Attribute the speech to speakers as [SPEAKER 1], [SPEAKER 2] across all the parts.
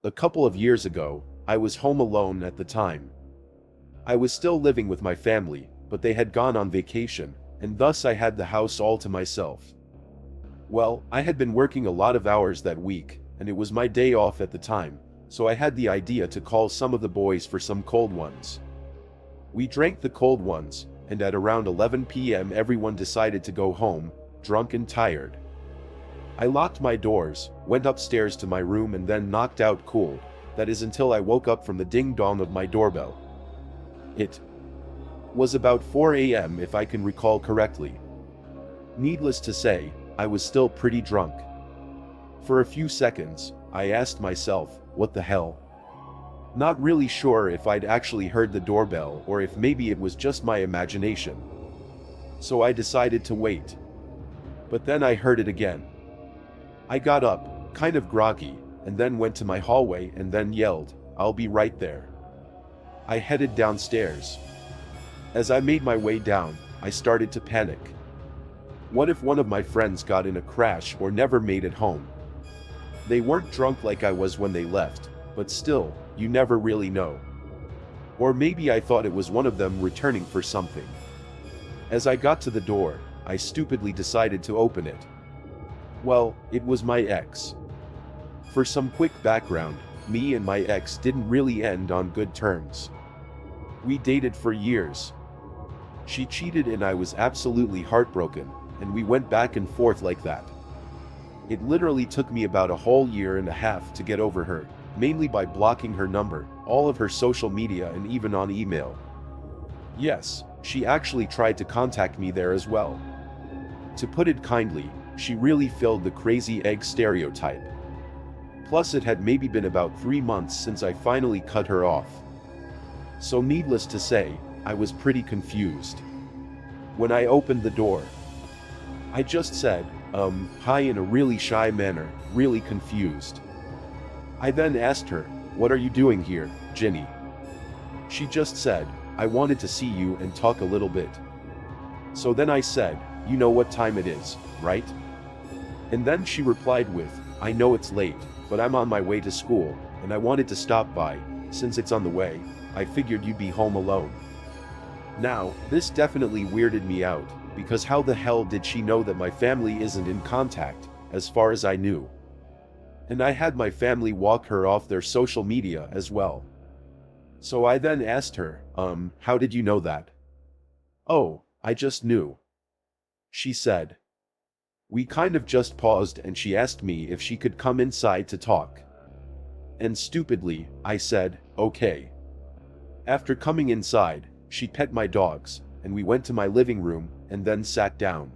[SPEAKER 1] A couple of years ago, I was home alone at the time. I was still living with my family, but they had gone on vacation, and thus I had the house all to myself. Well, I had been working a lot of hours that week, and it was my day off at the time, so I had the idea to call some of the boys for some cold ones. We drank the cold ones, and at around 11 p.m. everyone decided to go home, drunk and tired. I locked my doors, went upstairs to my room and then knocked out cold, that is until I woke up from the ding-dong of my doorbell. It was about 4 a.m. if I can recall correctly. Needless to say, I was still pretty drunk. For a few seconds, I asked myself, what the hell? Not really sure if I'd actually heard the doorbell or if maybe it was just my imagination. So I decided to wait. But then I heard it again. I got up, kind of groggy, and then went to my hallway and then yelled, "I'll be right there." I headed downstairs. As I made my way down, I started to panic. What if one of my friends got in a crash or never made it home? They weren't drunk like I was when they left, but still, you never really know. Or maybe I thought it was one of them returning for something. As I got to the door, I stupidly decided to open it. Well, it was my ex. For some quick background, me and my ex didn't really end on good terms. We dated for years. She cheated and I was absolutely heartbroken, and we went back and forth like that. It literally took me about a whole year and a half to get over her, mainly by blocking her number, all of her social media and even on email. Yes, she actually tried to contact me there as well. To put it kindly, she really filled the crazy egg stereotype. Plus it had maybe been about 3 months since I finally cut her off. So needless to say, I was pretty confused. When I opened the door, I just said, hi in a really shy manner, really confused. I then asked her, "What are you doing here, Ginny?" She just said, "I wanted to see you and talk a little bit." So then I said, "You know what time it is, right?" And then she replied with, "I know it's late, but I'm on my way to school, and I wanted to stop by. Since it's on the way, I figured you'd be home alone." Now, this definitely weirded me out, because how the hell did she know that my family isn't in contact, as far as I knew? And I had my family walk her off their social media as well. So I then asked her, how did you know that?" "Oh, I just knew," she said. We kind of just paused and she asked me if she could come inside to talk. And stupidly, I said, "Okay." After coming inside, she pet my dogs, and we went to my living room, and then sat down.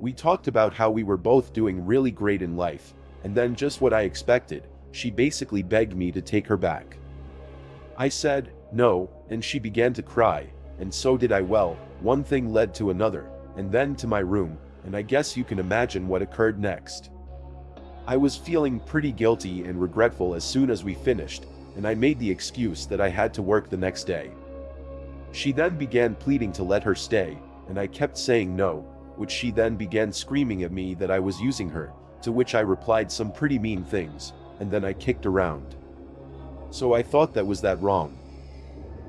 [SPEAKER 1] We talked about how we were both doing really great in life, and then just what I expected, she basically begged me to take her back. I said, no, and she began to cry, and so did I. Well, one thing led to another, and then to my room, and I guess you can imagine what occurred next. I was feeling pretty guilty and regretful as soon as we finished, and I made the excuse that I had to work the next day. She then began pleading to let her stay, and I kept saying no, which she then began screaming at me that I was using her, to which I replied some pretty mean things, and then I kicked around. So I thought that was that wrong.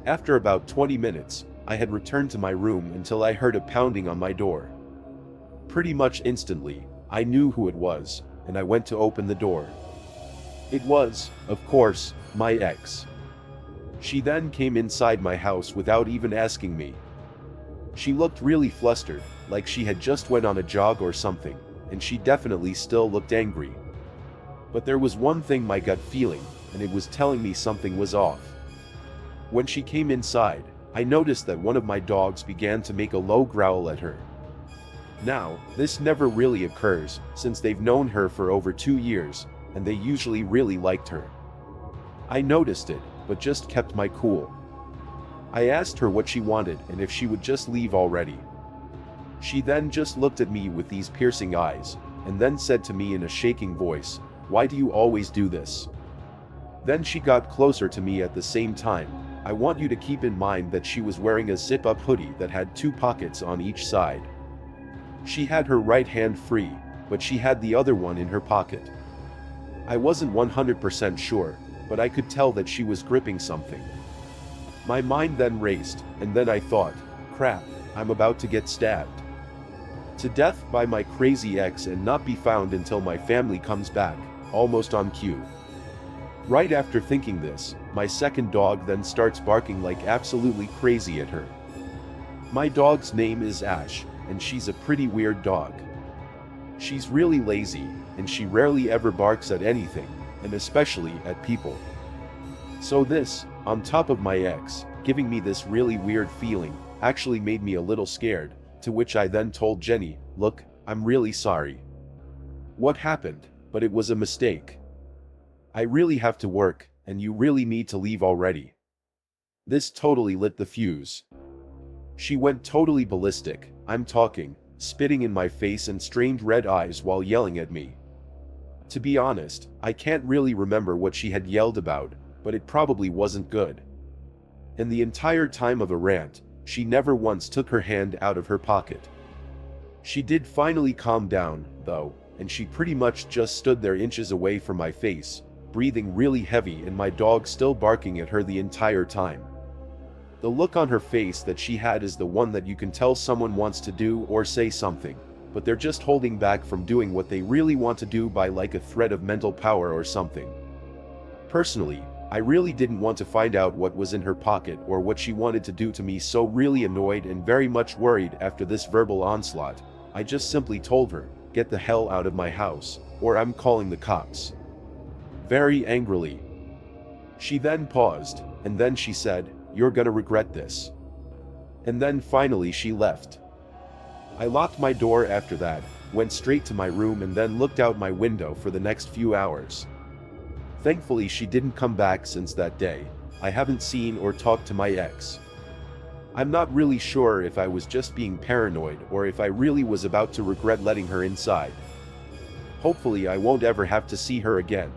[SPEAKER 1] After about 20 minutes, I had returned to my room until I heard a pounding on my door. Pretty much instantly, I knew who it was, and I went to open the door. It was, of course, my ex. She then came inside my house without even asking me. She looked really flustered, like she had just went on a jog or something, and she definitely still looked angry. But there was one thing my gut feeling, and it was telling me something was off. When she came inside, I noticed that one of my dogs began to make a low growl at her. Now, this never really occurs, since they've known her for over 2 years, and they usually really liked her. I noticed it, but just kept my cool. I asked her what she wanted and if she would just leave already. She then just looked at me with these piercing eyes, and then said to me in a shaking voice, "Why do you always do this?" Then she got closer to me at the same time. I want you to keep in mind that she was wearing a zip-up hoodie that had 2 pockets on each side. She had her right hand free, but she had the other one in her pocket. I wasn't 100% sure, but I could tell that she was gripping something. My mind then raced, and then I thought, crap, I'm about to get stabbed to death by my crazy ex and not be found until my family comes back, almost on cue. Right after thinking this, my second dog then starts barking like absolutely crazy at her. My dog's name is Ash, and she's a pretty weird dog. She's really lazy, and she rarely ever barks at anything, and especially at people. So this, on top of my ex, giving me this really weird feeling, actually made me a little scared, to which I then told Jenny, look, I'm really sorry. What happened, but it was a mistake. I really have to work, and you really need to leave already. This totally lit the fuse. She went totally ballistic, I'm talking, spitting in my face and strained red eyes while yelling at me. To be honest, I can't really remember what she had yelled about, but it probably wasn't good. And the entire time of a rant, she never once took her hand out of her pocket. She did finally calm down, though, and she pretty much just stood there inches away from my face, breathing really heavy and my dog still barking at her the entire time. The look on her face that she had is the one that you can tell someone wants to do or say something, but they're just holding back from doing what they really want to do by like a threat of mental power or something. Personally, I really didn't want to find out what was in her pocket or what she wanted to do to me, so really annoyed and very much worried after this verbal onslaught, I just simply told her, get the hell out of my house, or I'm calling the cops. Very angrily. She then paused, and then she said, you're gonna regret this. And then finally she left. I locked my door after that, went straight to my room and then looked out my window for the next few hours. Thankfully she didn't come back since that day. I haven't seen or talked to my ex. I'm not really sure if I was just being paranoid or if I really was about to regret letting her inside. Hopefully I won't ever have to see her again.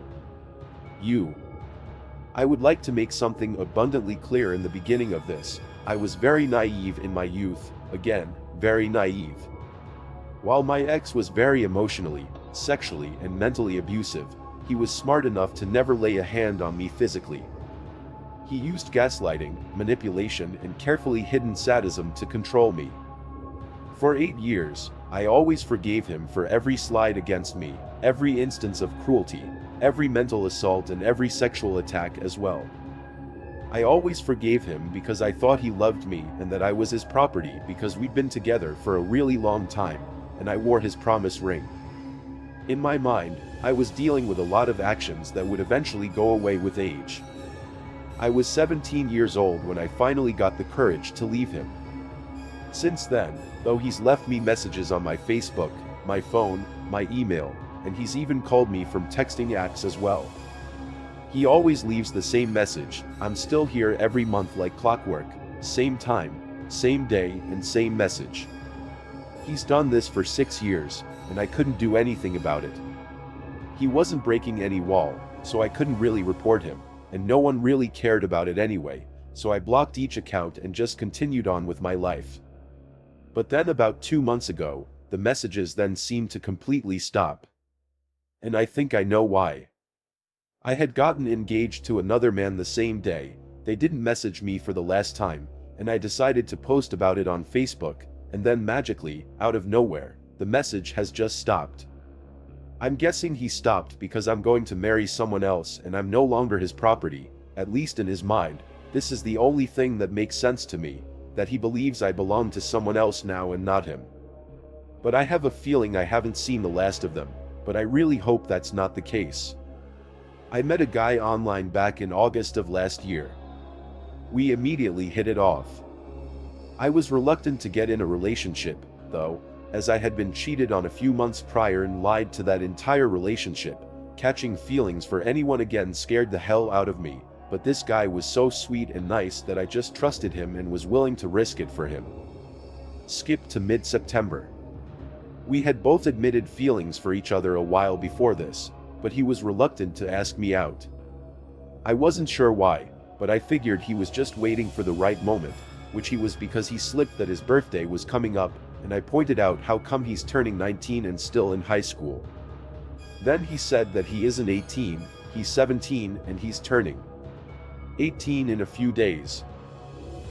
[SPEAKER 1] I would like to make something abundantly clear in the beginning of this. I was very naive in my youth, again, very naive. While my ex was very emotionally, sexually, and mentally abusive, he was smart enough to never lay a hand on me physically. He used gaslighting, manipulation, and carefully hidden sadism to control me. For 8 years, I always forgave him for every slide against me, every instance of cruelty, every mental assault and every sexual attack as well. I always forgave him because I thought he loved me and that I was his property because we'd been together for a really long time, and I wore his promise ring. In my mind, I was dealing with a lot of actions that would eventually go away with age. I was 17 years old when I finally got the courage to leave him. Since then, though he's left me messages on my Facebook, my phone, my email, and he's even called me from texting apps as well. He always leaves the same message, I'm still here every month like clockwork, same time, same day, and same message. He's done this for 6 years, and I couldn't do anything about it. He wasn't breaking any wall, so I couldn't really report him, and no one really cared about it anyway, so I blocked each account and just continued on with my life. But then about 2 months ago, the messages then seemed to completely stop. And I think I know why. I had gotten engaged to another man the same day, they didn't message me for the last time, and I decided to post about it on Facebook, and then magically, out of nowhere, the message has just stopped. I'm guessing he stopped because I'm going to marry someone else and I'm no longer his property, at least in his mind. This is the only thing that makes sense to me, that he believes I belong to someone else now and not him. But I have a feeling I haven't seen the last of them, but I really hope that's not the case. I met a guy online back in August of last year. We immediately hit it off. I was reluctant to get in a relationship, though, as I had been cheated on a few months prior and lied to that entire relationship. Catching feelings for anyone again scared the hell out of me, but this guy was so sweet and nice that I just trusted him and was willing to risk it for him. Skip to mid-September. We had both admitted feelings for each other a while before this, but he was reluctant to ask me out. I wasn't sure why, but I figured he was just waiting for the right moment, which he was because he slipped that his birthday was coming up, and I pointed out how come he's turning 19 and still in high school. Then he said that he isn't 18, he's 17 and he's turning 18 in a few days.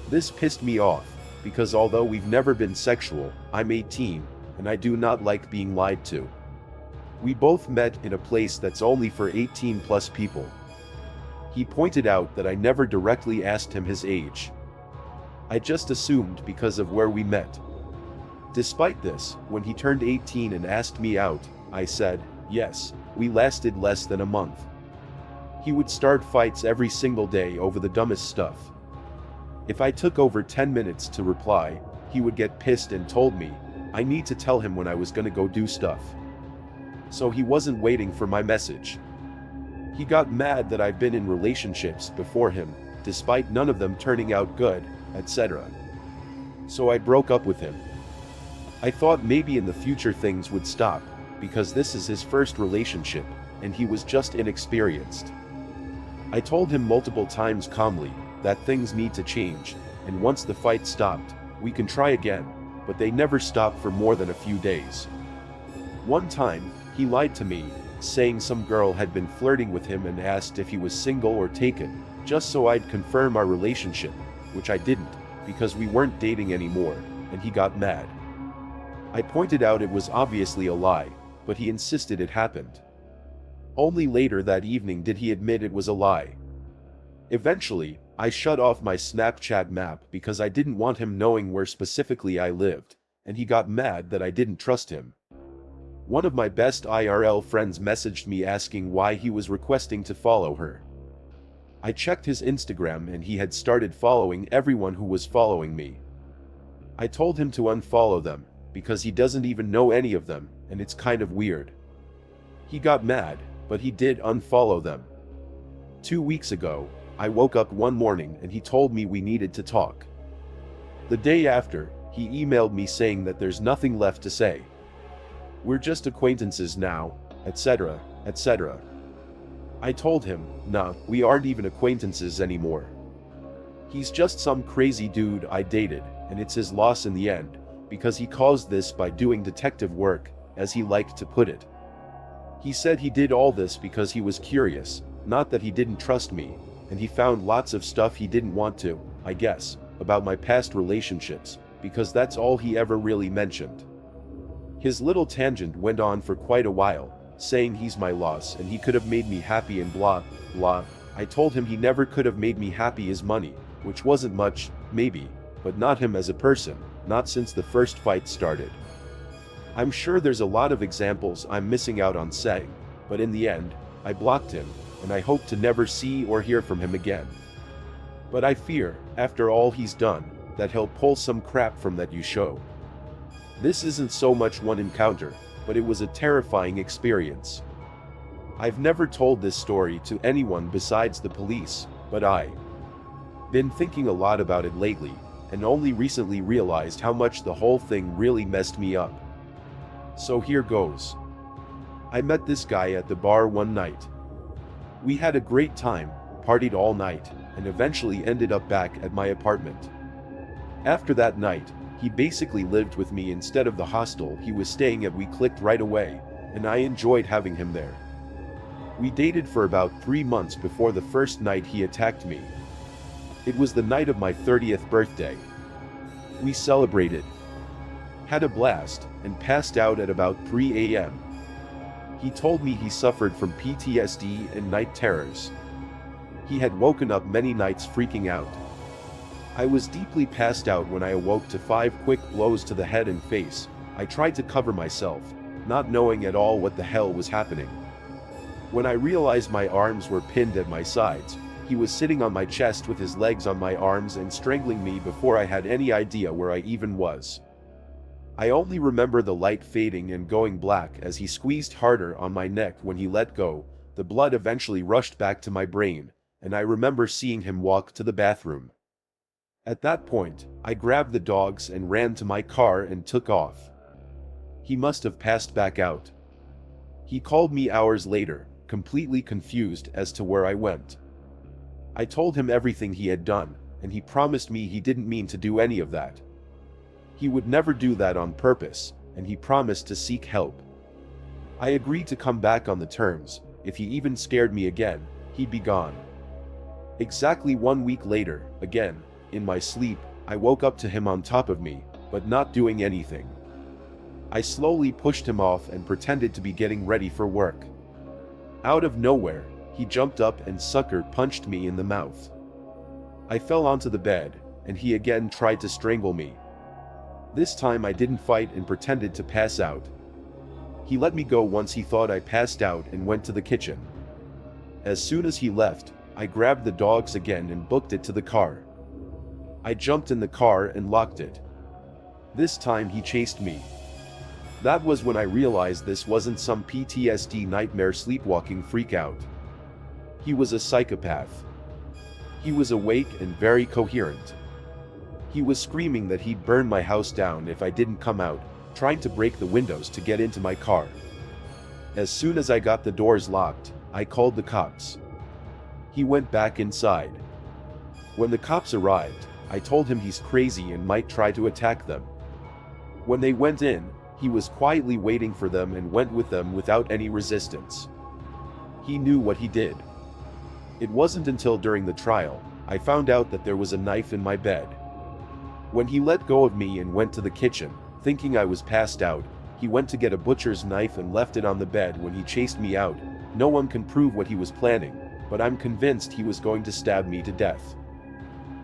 [SPEAKER 1] This pissed me off, because although we've never been sexual, I'm 18, and I do not like being lied to. We both met in a place that's only for 18 plus people. He pointed out that I never directly asked him his age. I just assumed because of where we met. Despite this, when he turned 18 and asked me out, I said, yes. We lasted less than a month. He would start fights every single day over the dumbest stuff. If I took over 10 minutes to reply, he would get pissed and told me I need to tell him when I was gonna go do stuff. So he wasn't waiting for my message. He got mad that I've been in relationships before him, despite none of them turning out good, etc. So I broke up with him. I thought maybe in the future things would stop, because this is his first relationship, and he was just inexperienced. I told him multiple times calmly that things need to change, and once the fight stopped, we can try again, but they never stopped for more than a few days. One time, he lied to me, saying some girl had been flirting with him and asked if he was single or taken, just so I'd confirm our relationship, which I didn't, because we weren't dating anymore, and he got mad. I pointed out it was obviously a lie, but he insisted it happened. Only later that evening did he admit it was a lie. Eventually, I shut off my Snapchat map because I didn't want him knowing where specifically I lived, and he got mad that I didn't trust him. One of my best IRL friends messaged me asking why he was requesting to follow her. I checked his Instagram and he had started following everyone who was following me. I told him to unfollow them, because he doesn't even know any of them, and it's kind of weird. He got mad, but he did unfollow them. 2 weeks ago, I woke up one morning and he told me we needed to talk. The day after, he emailed me saying that there's nothing left to say. We're just acquaintances now, etc., etc. I told him, nah, we aren't even acquaintances anymore. He's just some crazy dude I dated, and it's his loss in the end, because he caused this by doing detective work, as he liked to put it. He said he did all this because he was curious, not that he didn't trust me, and he found lots of stuff he didn't want to, I guess, about my past relationships, because that's all he ever really mentioned. His little tangent went on for quite a while, saying he's my loss and he could have made me happy and blah, blah. I told him he never could have made me happy as money, which wasn't much, maybe, but not him as a person, not since the first fight started. I'm sure there's a lot of examples I'm missing out on saying, but in the end, I blocked him, and I hope to never see or hear from him again. But I fear, after all he's done, that he'll pull some crap from that you show. This isn't so much one encounter, but it was a terrifying experience. I've never told this story to anyone besides the police, but I've been thinking a lot about it lately, and only recently realized how much the whole thing really messed me up. So here goes. I met this guy at the bar one night. We had a great time, partied all night, and eventually ended up back at my apartment. After that night, he basically lived with me instead of the hostel he was staying at. We clicked right away, and I enjoyed having him there. We dated for about 3 months before the first night he attacked me. It was the night of my 30th birthday. We celebrated, had a blast, and passed out at about 3 a.m. He told me he suffered from PTSD and night terrors. He had woken up many nights freaking out. I was deeply passed out when I awoke to 5 quick blows to the head and face. I tried to cover myself, not knowing at all what the hell was happening. When I realized my arms were pinned at my sides, he was sitting on my chest with his legs on my arms and strangling me before I had any idea where I even was. I only remember the light fading and going black as he squeezed harder on my neck. When he let go, the blood eventually rushed back to my brain, and I remember seeing him walk to the bathroom. At that point, I grabbed the dogs and ran to my car and took off. He must have passed back out. He called me hours later, completely confused as to where I went. I told him everything he had done, and he promised me he didn't mean to do any of that. He would never do that on purpose, and he promised to seek help. I agreed to come back on the terms. If he even scared me again, he'd be gone. Exactly 1 week later, again, in my sleep, I woke up to him on top of me, but not doing anything. I slowly pushed him off and pretended to be getting ready for work. Out of nowhere, he jumped up and sucker punched me in the mouth. I fell onto the bed, and he again tried to strangle me. This time I didn't fight and pretended to pass out. He let me go once he thought I passed out and went to the kitchen. As soon as he left, I grabbed the dogs again and booked it to the car. I jumped in the car and locked it. This time he chased me. That was when I realized this wasn't some PTSD nightmare sleepwalking freakout. He was a psychopath. He was awake and very coherent. He was screaming that he'd burn my house down if I didn't come out, trying to break the windows to get into my car. As soon as I got the doors locked, I called the cops. He went back inside. When the cops arrived, I told him he's crazy and might try to attack them. When they went in, he was quietly waiting for them and went with them without any resistance. He knew what he did. It wasn't until during the trial, I found out that there was a knife in my bed. When he let go of me and went to the kitchen, thinking I was passed out, he went to get a butcher's knife and left it on the bed when he chased me out. No one can prove what he was planning, but I'm convinced he was going to stab me to death.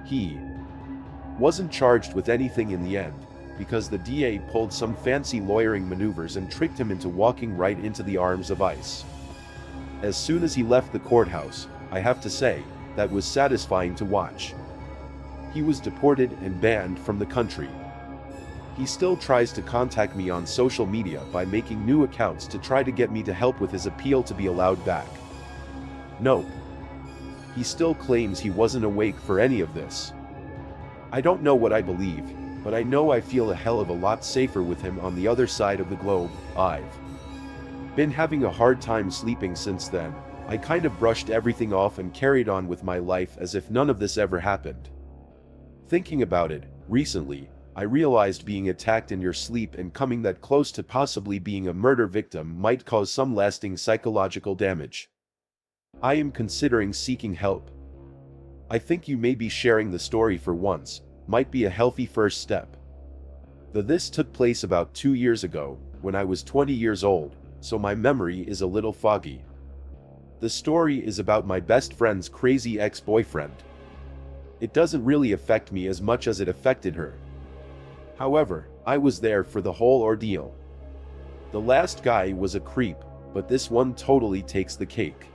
[SPEAKER 1] He wasn't charged with anything in the end, because the DA pulled some fancy lawyering maneuvers and tricked him into walking right into the arms of ICE. As soon as he left the courthouse, I have to say, that was satisfying to watch. He was deported and banned from the country. He still tries to contact me on social media by making new accounts to try to get me to help with his appeal to be allowed back. Nope. He still claims he wasn't awake for any of this. I don't know what I believe, but I know I feel a hell of a lot safer with him on the other side of the globe. I've been having a hard time sleeping since then. I kind of brushed everything off and carried on with my life as if none of this ever happened. Thinking about it, recently, I realized being attacked in your sleep and coming that close to possibly being a murder victim might cause some lasting psychological damage. I am considering seeking help. I think you may be sharing the story for once, might be a healthy first step. This took place about 2 years ago, when I was 20 years old, so my memory is a little foggy. The story is about my best friend's crazy ex-boyfriend. It doesn't really affect me as much as it affected her. However, I was there for the whole ordeal. The last guy was a creep, but this one totally takes the cake.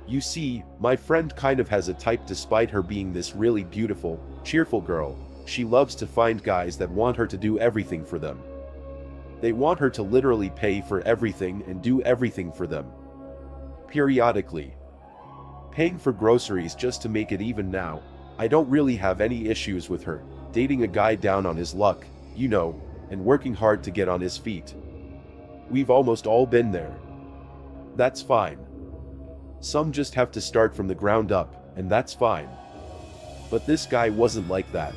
[SPEAKER 1] You see, my friend kind of has a type despite her being this really beautiful, cheerful girl. She loves to find guys that want her to do everything for them. They want her to literally pay for everything and do everything for them. Periodically. Paying for groceries just to make it even now. I don't really have any issues with her, dating a guy down on his luck, you know, and working hard to get on his feet. We've almost all been there. That's fine. Some just have to start from the ground up, and that's fine. But this guy wasn't like that.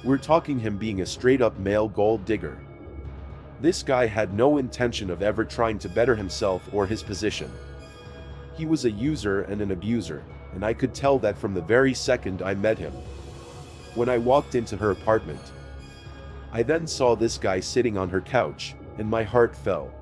[SPEAKER 1] We're talking him being a straight-up male gold digger. This guy had no intention of ever trying to better himself or his position. He was a user and an abuser, and I could tell that from the very second I met him. When I walked into her apartment, I then saw this guy sitting on her couch, and my heart fell.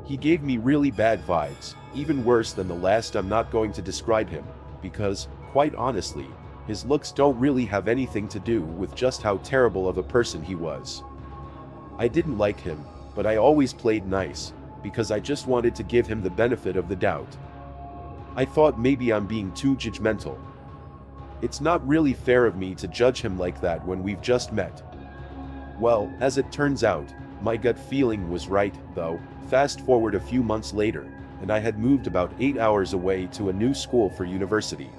[SPEAKER 1] He gave me really bad vibes, even worse than the last. I'm not going to describe him, because, quite honestly, his looks don't really have anything to do with just how terrible of a person he was. I didn't like him, but I always played nice, because I just wanted to give him the benefit of the doubt. I thought maybe I'm being too judgmental. It's not really fair of me to judge him like that when we've just met. Well, as it turns out, my gut feeling was right, though. Fast forward a few months later, and I had moved about 8 hours away to a new school for university.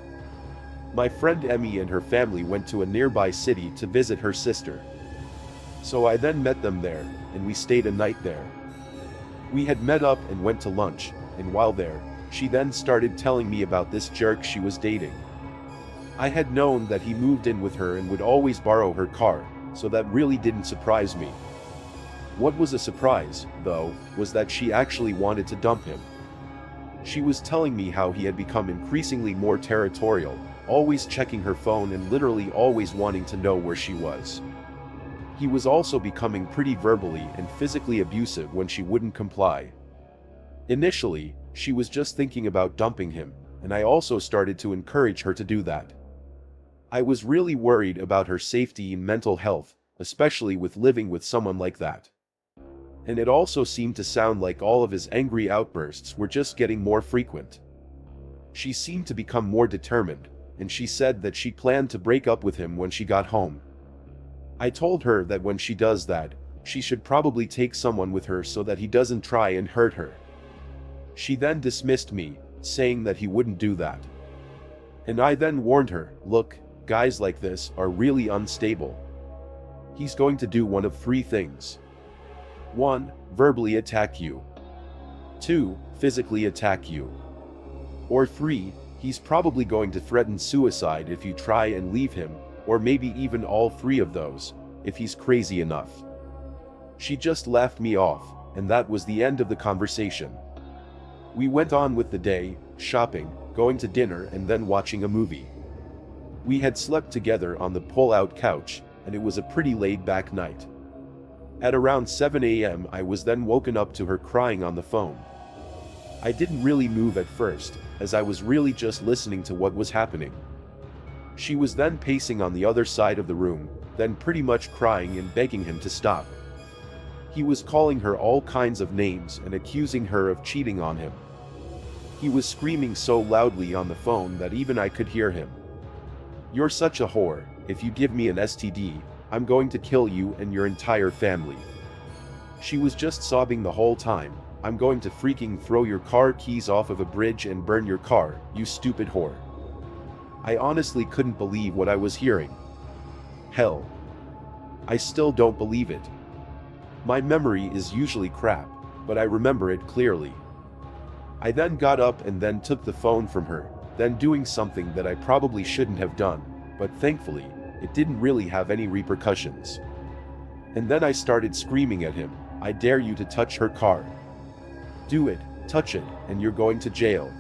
[SPEAKER 1] My friend Emmy and her family went to a nearby city to visit her sister. So I then met them there, and we stayed a night there. We had met up and went to lunch, and while there, she then started telling me about this jerk she was dating. I had known that he moved in with her and would always borrow her car, so that really didn't surprise me. What was a surprise, though, was that she actually wanted to dump him. She was telling me how he had become increasingly more territorial, always checking her phone and literally always wanting to know where she was. He was also becoming pretty verbally and physically abusive when she wouldn't comply. Initially, she was just thinking about dumping him, and I also started to encourage her to do that. I was really worried about her safety and mental health, especially with living with someone like that. And it also seemed to sound like all of his angry outbursts were just getting more frequent. She seemed to become more determined, and she said that she planned to break up with him when she got home. I told her that when she does that, she should probably take someone with her so that he doesn't try and hurt her. She then dismissed me, saying that he wouldn't do that. And I then warned her, look, guys like this are really unstable. He's going to do one of three things. 1. Verbally attack you. 2. Physically attack you. Or 3. He's probably going to threaten suicide if you try and leave him, or maybe even all three of those, if he's crazy enough. She just laughed me off, and that was the end of the conversation. We went on with the day, shopping, going to dinner and then watching a movie. We had slept together on the pull-out couch, and it was a pretty laid-back night. At around 7 a.m. I was then woken up to her crying on the phone. I didn't really move at first, as I was really just listening to what was happening. She was then pacing on the other side of the room, then pretty much crying and begging him to stop. He was calling her all kinds of names and accusing her of cheating on him. He was screaming so loudly on the phone that even I could hear him. "You're such a whore, if you give me an STD, I'm going to kill you and your entire family." She was just sobbing the whole time, "I'm going to freaking throw your car keys off of a bridge and burn your car, you stupid whore." I honestly couldn't believe what I was hearing. Hell, I still don't believe it. My memory is usually crap, but I remember it clearly. I then got up and then took the phone from her, then doing something that I probably shouldn't have done, but thankfully, it didn't really have any repercussions. And then I started screaming at him, "I dare you to touch her car. Do it, touch it, and you're going to jail.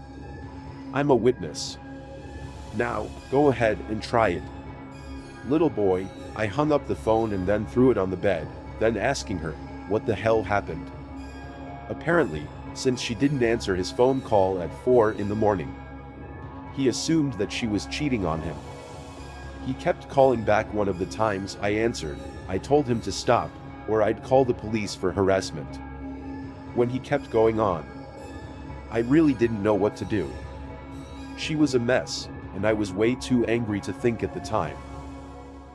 [SPEAKER 1] I'm a witness. Now, go ahead and try it." Little boy, I hung up the phone and then threw it on the bed, then asking her, what the hell happened? Apparently, since she didn't answer his phone call at 4 in the morning, he assumed that she was cheating on him. He kept calling back. One of the times I answered, I told him to stop, or I'd call the police for harassment. When he kept going on, I really didn't know what to do. She was a mess, and I was way too angry to think at the time.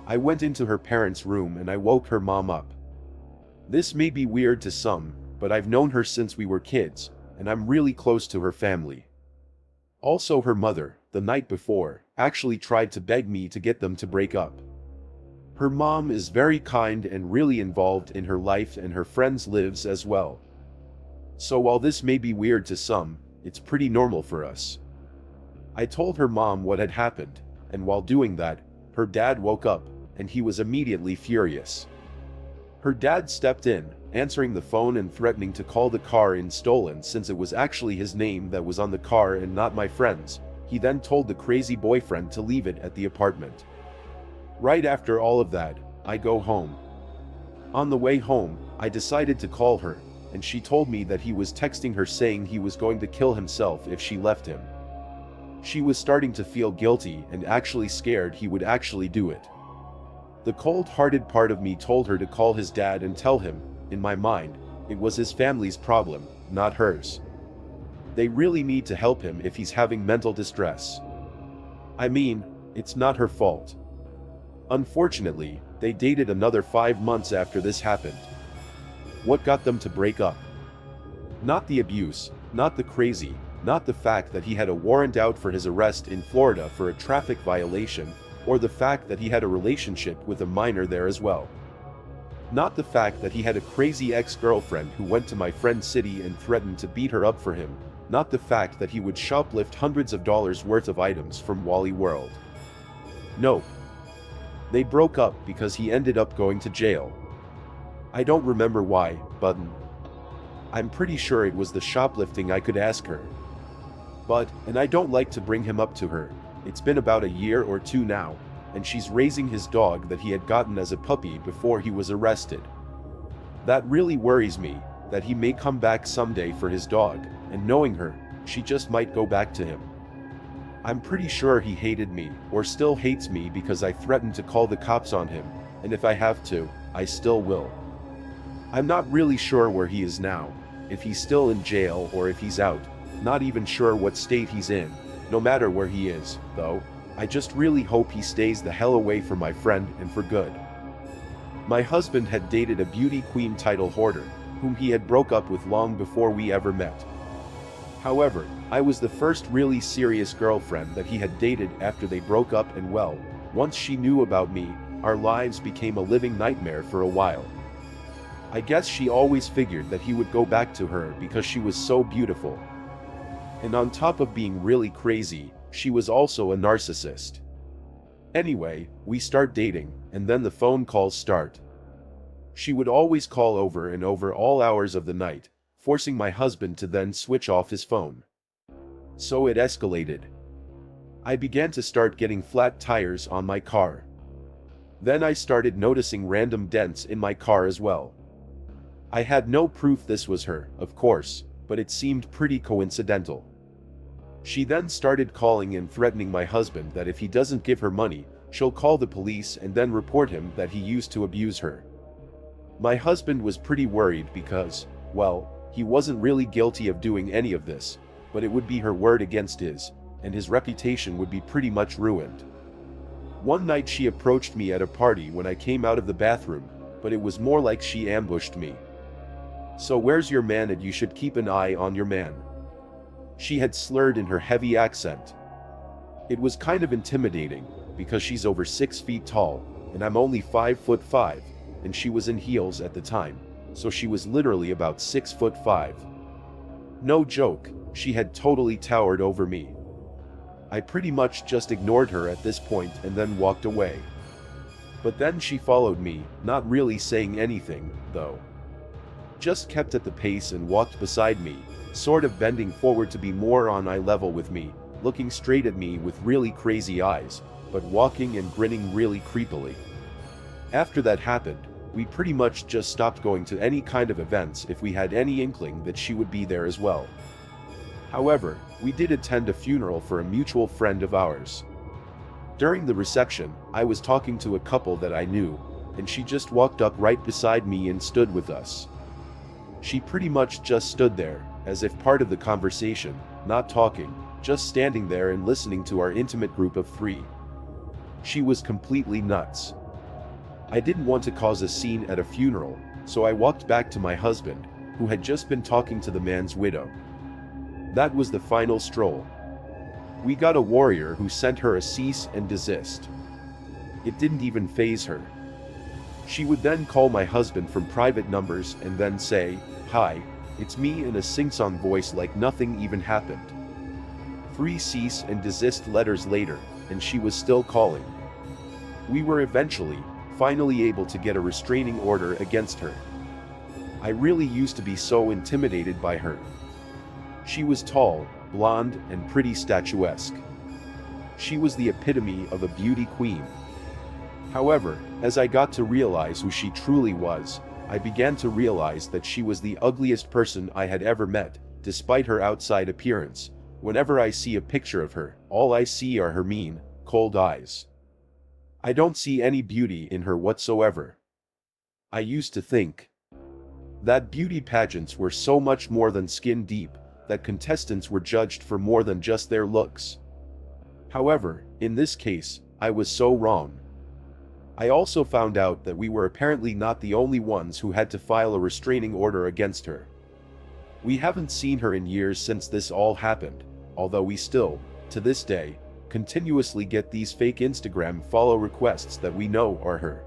[SPEAKER 1] I went into her parents' room and I woke her mom up. This may be weird to some, but I've known her since we were kids, and I'm really close to her family. Also, her mother, the night before, actually tried to beg me to get them to break up. Her mom is very kind and really involved in her life, and her friends' lives as well. So while this may be weird to some, it's pretty normal for us. I told her mom what had happened, and while doing that, her dad woke up, and he was immediately furious. Her dad stepped in, answering the phone and threatening to call the car in stolen since it was actually his name that was on the car and not my friend's. He then told the crazy boyfriend to leave it at the apartment. Right after all of that, I go home. On the way home, I decided to call her, and she told me that he was texting her saying he was going to kill himself if she left him. She was starting to feel guilty and actually scared he would actually do it. The cold-hearted part of me told her to call his dad and tell him, in my mind, it was his family's problem, not hers. They really need to help him if he's having mental distress. I mean, it's not her fault. Unfortunately, they dated another 5 months after this happened. What got them to break up? Not the abuse, not the crazy, not the fact that he had a warrant out for his arrest in Florida for a traffic violation, or the fact that he had a relationship with a minor there as well. Not the fact that he had a crazy ex-girlfriend who went to my friend's city and threatened to beat her up for him. Not the fact that he would shoplift hundreds of dollars worth of items from Wally World. Nope. They broke up because he ended up going to jail. I don't remember why, button. I'm pretty sure it was the shoplifting. I could ask her. And I don't like to bring him up to her. It's been about a year or two now, and she's raising his dog that he had gotten as a puppy before he was arrested. That really worries me, that he may come back someday for his dog, and knowing her, she just might go back to him. I'm pretty sure he hated me, or still hates me, because I threatened to call the cops on him, and if I have to, I still will. I'm not really sure where he is now, if he's still in jail or if he's out, not even sure what state he's in. No matter where he is, though, I just really hope he stays the hell away from my friend and for good. My husband had dated a beauty queen title hoarder, whom he had broke up with long before we ever met. However, I was the first really serious girlfriend that he had dated after they broke up, and well, once she knew about me, our lives became a living nightmare for a while. I guess she always figured that he would go back to her because she was so beautiful. And on top of being really crazy, she was also a narcissist. Anyway, we start dating, and then the phone calls start. She would always call over and over all hours of the night, forcing my husband to then switch off his phone. So it escalated. I began to start getting flat tires on my car. Then I started noticing random dents in my car as well. I had no proof this was her, of course, but it seemed pretty coincidental. She then started calling and threatening my husband that if he doesn't give her money, she'll call the police and then report him that he used to abuse her. My husband was pretty worried because, well, he wasn't really guilty of doing any of this, but it would be her word against his, and his reputation would be pretty much ruined. One night she approached me at a party when I came out of the bathroom, but it was more like she ambushed me. "So where's your man, and you should keep an eye on your man?" She had slurred in her heavy accent. It was kind of intimidating, because she's over 6 feet tall, and I'm only 5'5", and she was in heels at the time, so she was literally about 6'5". No joke, she had totally towered over me. I pretty much just ignored her at this point and then walked away. But then she followed me, not really saying anything, though. Just kept at the pace and walked beside me, sort of bending forward to be more on eye level with me, looking straight at me with really crazy eyes, but walking and grinning really creepily. After that happened, we pretty much just stopped going to any kind of events if we had any inkling that she would be there as well. However, we did attend a funeral for a mutual friend of ours. During the reception, I was talking to a couple that I knew, and she just walked up right beside me and stood with us. She pretty much just stood there, as if part of the conversation, not talking, just standing there and listening to our intimate group of 3. She was completely nuts. I didn't want to cause a scene at a funeral, so I walked back to my husband, who had just been talking to the man's widow. That was the final stroll. We got a warrior who sent her a cease and desist. It didn't even faze her. She would then call my husband from private numbers and then say, "Hi, it's me," in a sing-song voice like nothing even happened. 3 cease and desist letters later, and she was still calling. We were finally able to get a restraining order against her. I really used to be so intimidated by her. She was tall, blonde, and pretty statuesque. She was the epitome of a beauty queen. However, as I got to realize who she truly was, I began to realize that she was the ugliest person I had ever met, despite her outside appearance. Whenever I see a picture of her, all I see are her mean, cold eyes. I don't see any beauty in her whatsoever. I used to think that beauty pageants were so much more than skin deep, that contestants were judged for more than just their looks. However, in this case, I was so wrong. I also found out that we were apparently not the only ones who had to file a restraining order against her. We haven't seen her in years since this all happened, although we still, to this day, continuously get these fake Instagram follow requests that we know are her.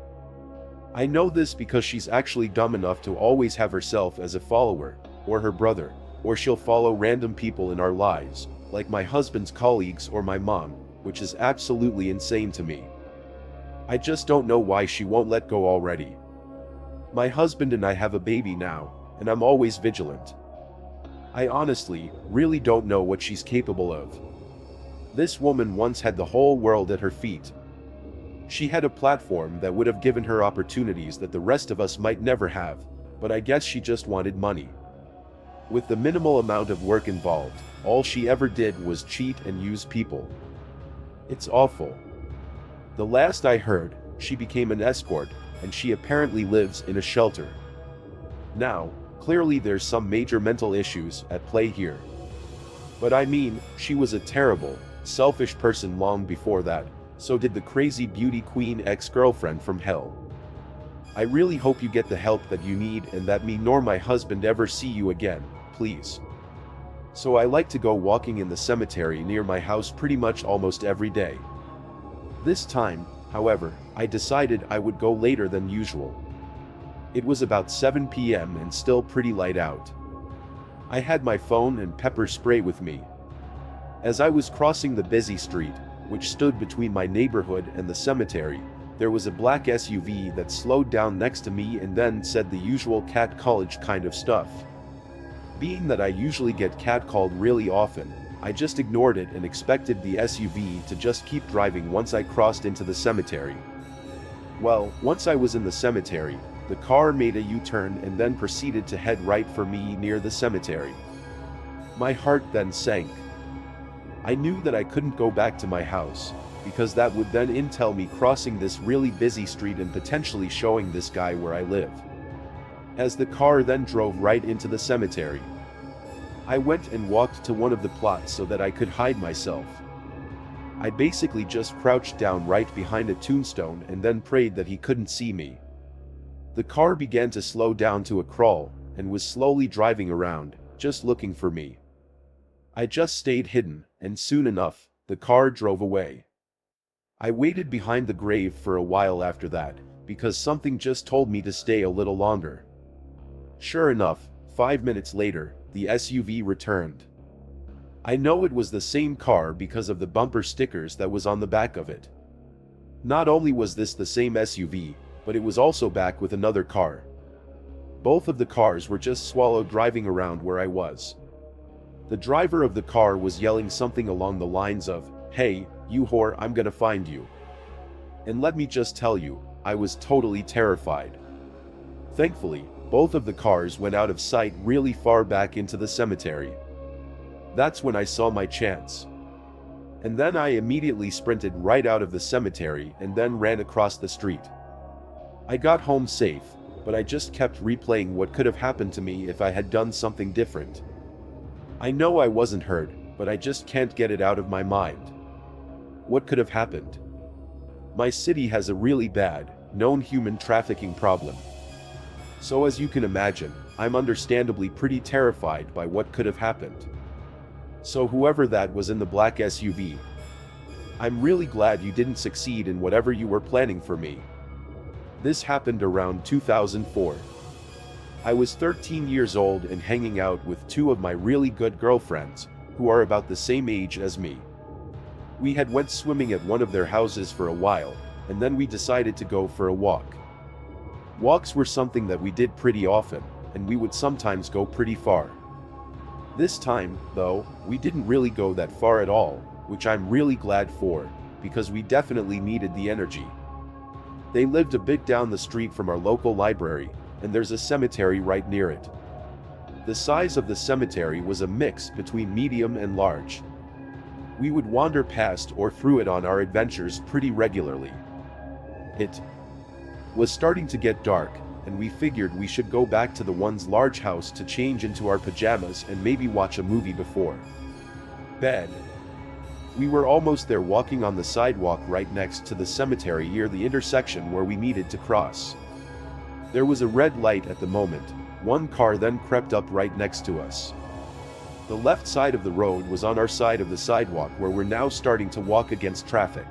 [SPEAKER 1] I know this because she's actually dumb enough to always have herself as a follower, or her brother, or she'll follow random people in our lives, like my husband's colleagues or my mom, which is absolutely insane to me. I just don't know why she won't let go already. My husband and I have a baby now, and I'm always vigilant. I honestly, really don't know what she's capable of. This woman once had the whole world at her feet. She had a platform that would have given her opportunities that the rest of us might never have, but I guess she just wanted money. With the minimal amount of work involved, all she ever did was cheat and use people. It's awful. The last I heard, she became an escort, and she apparently lives in a shelter. Now, clearly there's some major mental issues at play here. But I mean, she was a terrible, selfish person long before that, so did the crazy beauty queen ex-girlfriend from hell. I really hope you get the help that you need and that me nor my husband ever see you again, please. So I like to go walking in the cemetery near my house pretty much almost every day. This time, however, I decided I would go later than usual. It was about 7 p.m. and still pretty light out. I had my phone and pepper spray with me. As I was crossing the busy street, which stood between my neighborhood and the cemetery, there was a black SUV that slowed down next to me and then said the usual catcallage kind of stuff. Being that I usually get catcalled really often, I just ignored it and expected the SUV to just keep driving once I crossed into the cemetery. Well, once I was in the cemetery, the car made a U-turn and then proceeded to head right for me near the cemetery. My heart then sank. I knew that I couldn't go back to my house, because that would then entail me crossing this really busy street and potentially showing this guy where I live. As the car then drove right into the cemetery, I went and walked to one of the plots so that I could hide myself. I basically just crouched down right behind a tombstone and then prayed that he couldn't see me. The car began to slow down to a crawl, and was slowly driving around, just looking for me. I just stayed hidden, and soon enough, the car drove away. I waited behind the grave for a while after that, because something just told me to stay a little longer. Sure enough, 5 minutes later, the SUV returned. I know it was the same car because of the bumper stickers that was on the back of it. Not only was this the same SUV, but it was also back with another car. Both of the cars were just swallowed driving around where I was. The driver of the car was yelling something along the lines of, "Hey, you whore, I'm gonna find you." And let me just tell you, I was totally terrified. Thankfully, both of the cars went out of sight really far back into the cemetery. That's when I saw my chance. And then I immediately sprinted right out of the cemetery and then ran across the street. I got home safe, but I just kept replaying what could have happened to me if I had done something different. I know I wasn't hurt, but I just can't get it out of my mind. What could have happened? My city has a really bad, known human trafficking problem. So as you can imagine, I'm understandably pretty terrified by what could have happened. So whoever that was in the black SUV, I'm really glad you didn't succeed in whatever you were planning for me. This happened around 2004. I was 13 years old and hanging out with two of my really good girlfriends, who are about the same age as me. We had went swimming at one of their houses for a while, and then we decided to go for a walk. Walks were something that we did pretty often, and we would sometimes go pretty far. This time, though, we didn't really go that far at all, which I'm really glad for, because we definitely needed the energy. They lived a bit down the street from our local library, and there's a cemetery right near it. The size of the cemetery was a mix between medium and large. We would wander past or through it on our adventures pretty regularly. It was starting to get dark, and we figured we should go back to the one's large house to change into our pajamas and maybe watch a movie before bed. We were almost there, walking on the sidewalk right next to the cemetery near the intersection where we needed to cross. There was a red light at the moment. One car then crept up right next to us. The left side of the road was on our side of the sidewalk, where we're now starting to walk against traffic.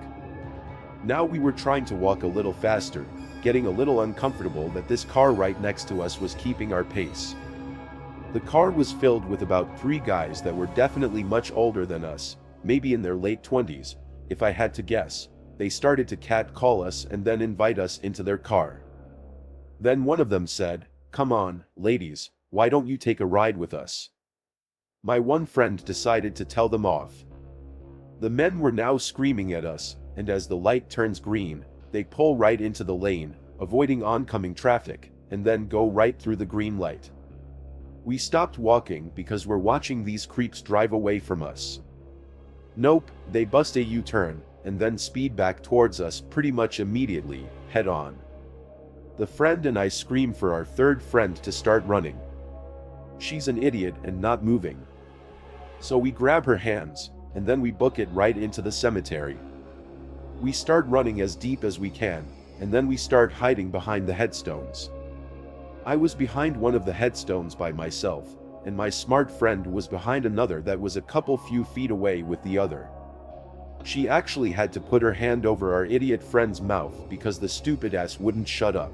[SPEAKER 1] Now we were trying to walk a little faster, getting a little uncomfortable that this car right next to us was keeping our pace. The car was filled with about 3 guys that were definitely much older than us, maybe in their late 20s, if I had to guess. They started to catcall us and then invite us into their car. Then one of them said, "Come on, ladies, why don't you take a ride with us?" My one friend decided to tell them off. The men were now screaming at us, and as the light turns green, they pull right into the lane, avoiding oncoming traffic, and then go right through the green light. We stopped walking because we're watching these creeps drive away from us. Nope, they bust a U-turn, and then speed back towards us pretty much immediately, head on. The friend and I scream for our third friend to start running. She's an idiot and not moving. So we grab her hands, and then we book it right into the cemetery. We start running as deep as we can, and then we start hiding behind the headstones. I was behind one of the headstones by myself, and my smart friend was behind another that was a couple few feet away with the other. She actually had to put her hand over our idiot friend's mouth because the stupid ass wouldn't shut up.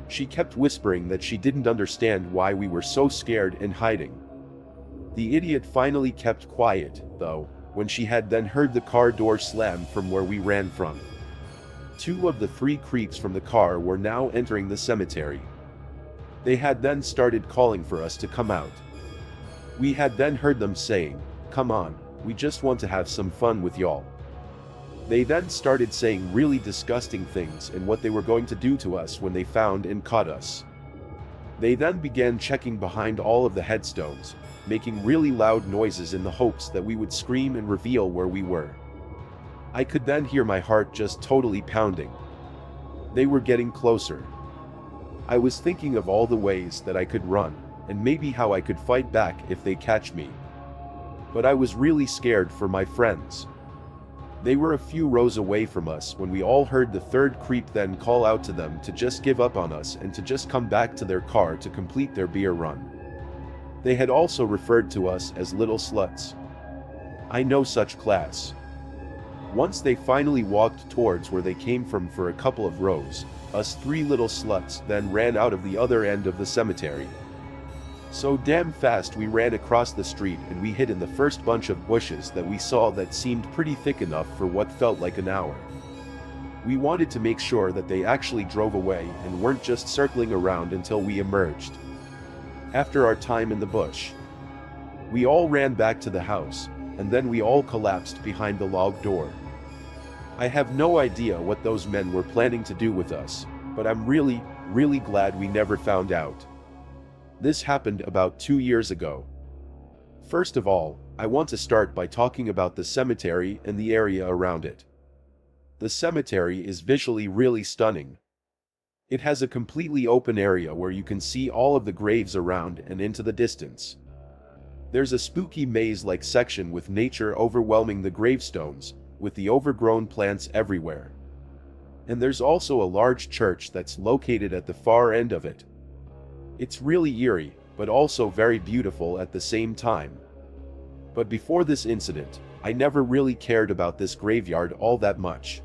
[SPEAKER 1] She kept whispering that she didn't understand why we were so scared and hiding. The idiot finally kept quiet, though, when she had then heard the car door slam from where we ran from. 2 of the 3 creeps from the car were now entering the cemetery. They had then started calling for us to come out. We had then heard them saying, "Come on, we just want to have some fun with y'all." They then started saying really disgusting things and what they were going to do to us when they found and caught us. They then began checking behind all of the headstones, making really loud noises in the hopes that we would scream and reveal where we were. I could then hear my heart just totally pounding. They were getting closer. I was thinking of all the ways that I could run, and maybe how I could fight back if they catch me. But I was really scared for my friends. They were a few rows away from us when we all heard the third creep then call out to them to just give up on us and to just come back to their car to complete their beer run. They had also referred to us as little sluts. I know such class. Once they finally walked towards where they came from for a couple of rows, us 3 little sluts then ran out of the other end of the cemetery. So damn fast we ran across the street and we hid in the first bunch of bushes that we saw that seemed pretty thick enough for what felt like an hour. We wanted to make sure that they actually drove away and weren't just circling around until we emerged. After our time in the bush, we all ran back to the house, and then we all collapsed behind the log door. I have no idea what those men were planning to do with us, but I'm really glad we never found out. This happened about 2 years ago. First of all, I want to start by talking about the cemetery and the area around it. The cemetery is visually really stunning. It has a completely open area where you can see all of the graves around and into the distance. There's a spooky maze-like section with nature overwhelming the gravestones, with the overgrown plants everywhere. And there's also a large church that's located at the far end of it. It's really eerie, but also very beautiful at the same time. But before this incident, I never really cared about this graveyard all that much.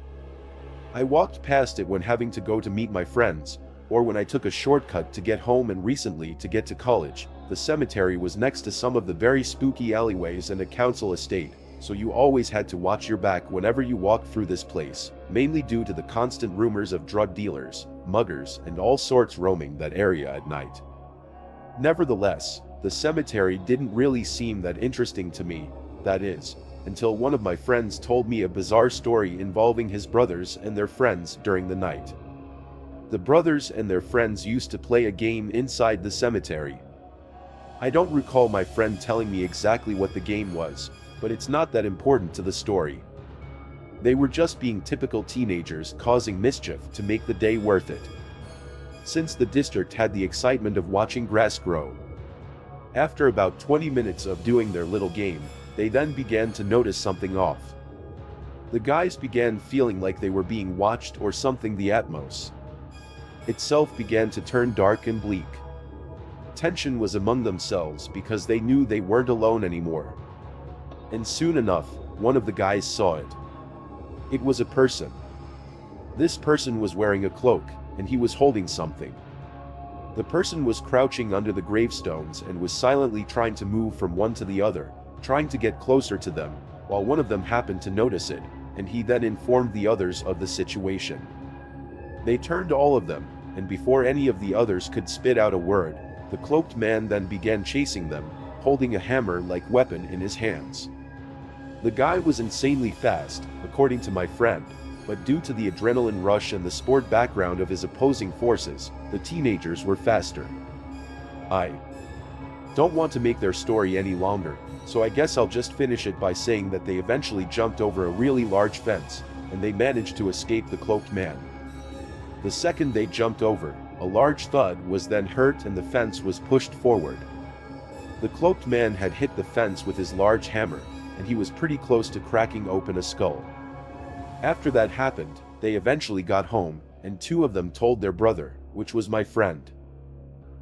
[SPEAKER 1] I walked past it when having to go to meet my friends, or when I took a shortcut to get home, and recently to get to college. The cemetery was next to some of the very spooky alleyways and a council estate, so you always had to watch your back whenever you walked through this place, mainly due to the constant rumors of drug dealers, muggers, and all sorts roaming that area at night. Nevertheless, the cemetery didn't really seem that interesting to me, that is, until one of my friends told me a bizarre story involving his brothers and their friends during the night. The brothers and their friends used to play a game inside the cemetery. I don't recall my friend telling me exactly what the game was, but it's not that important to the story. They were just being typical teenagers causing mischief to make the day worth it. Since the district had the excitement of watching grass grow. After about 20 minutes of doing their little game, they then began to notice something off. The guys began feeling like they were being watched or something. The atmosphere itself began to turn dark and bleak. Tension was among themselves because they knew they weren't alone anymore. And soon enough, one of the guys saw it. It was a person. This person was wearing a cloak, and he was holding something. The person was crouching under the gravestones and was silently trying to move from one to the other, trying to get closer to them, while one of them happened to notice it, and he then informed the others of the situation. They turned all of them, and before any of the others could spit out a word, the cloaked man then began chasing them, holding a hammer-like weapon in his hands. The guy was insanely fast, according to my friend, but due to the adrenaline rush and the sport background of his opposing forces, the teenagers were faster. I don't want to make their story any longer, so I guess I'll just finish it by saying that they eventually jumped over a really large fence, and they managed to escape the cloaked man. The second they jumped over, a large thud was then heard and the fence was pushed forward. The cloaked man had hit the fence with his large hammer, and he was pretty close to cracking open a skull. After that happened, they eventually got home, and two of them told their brother, which was my friend.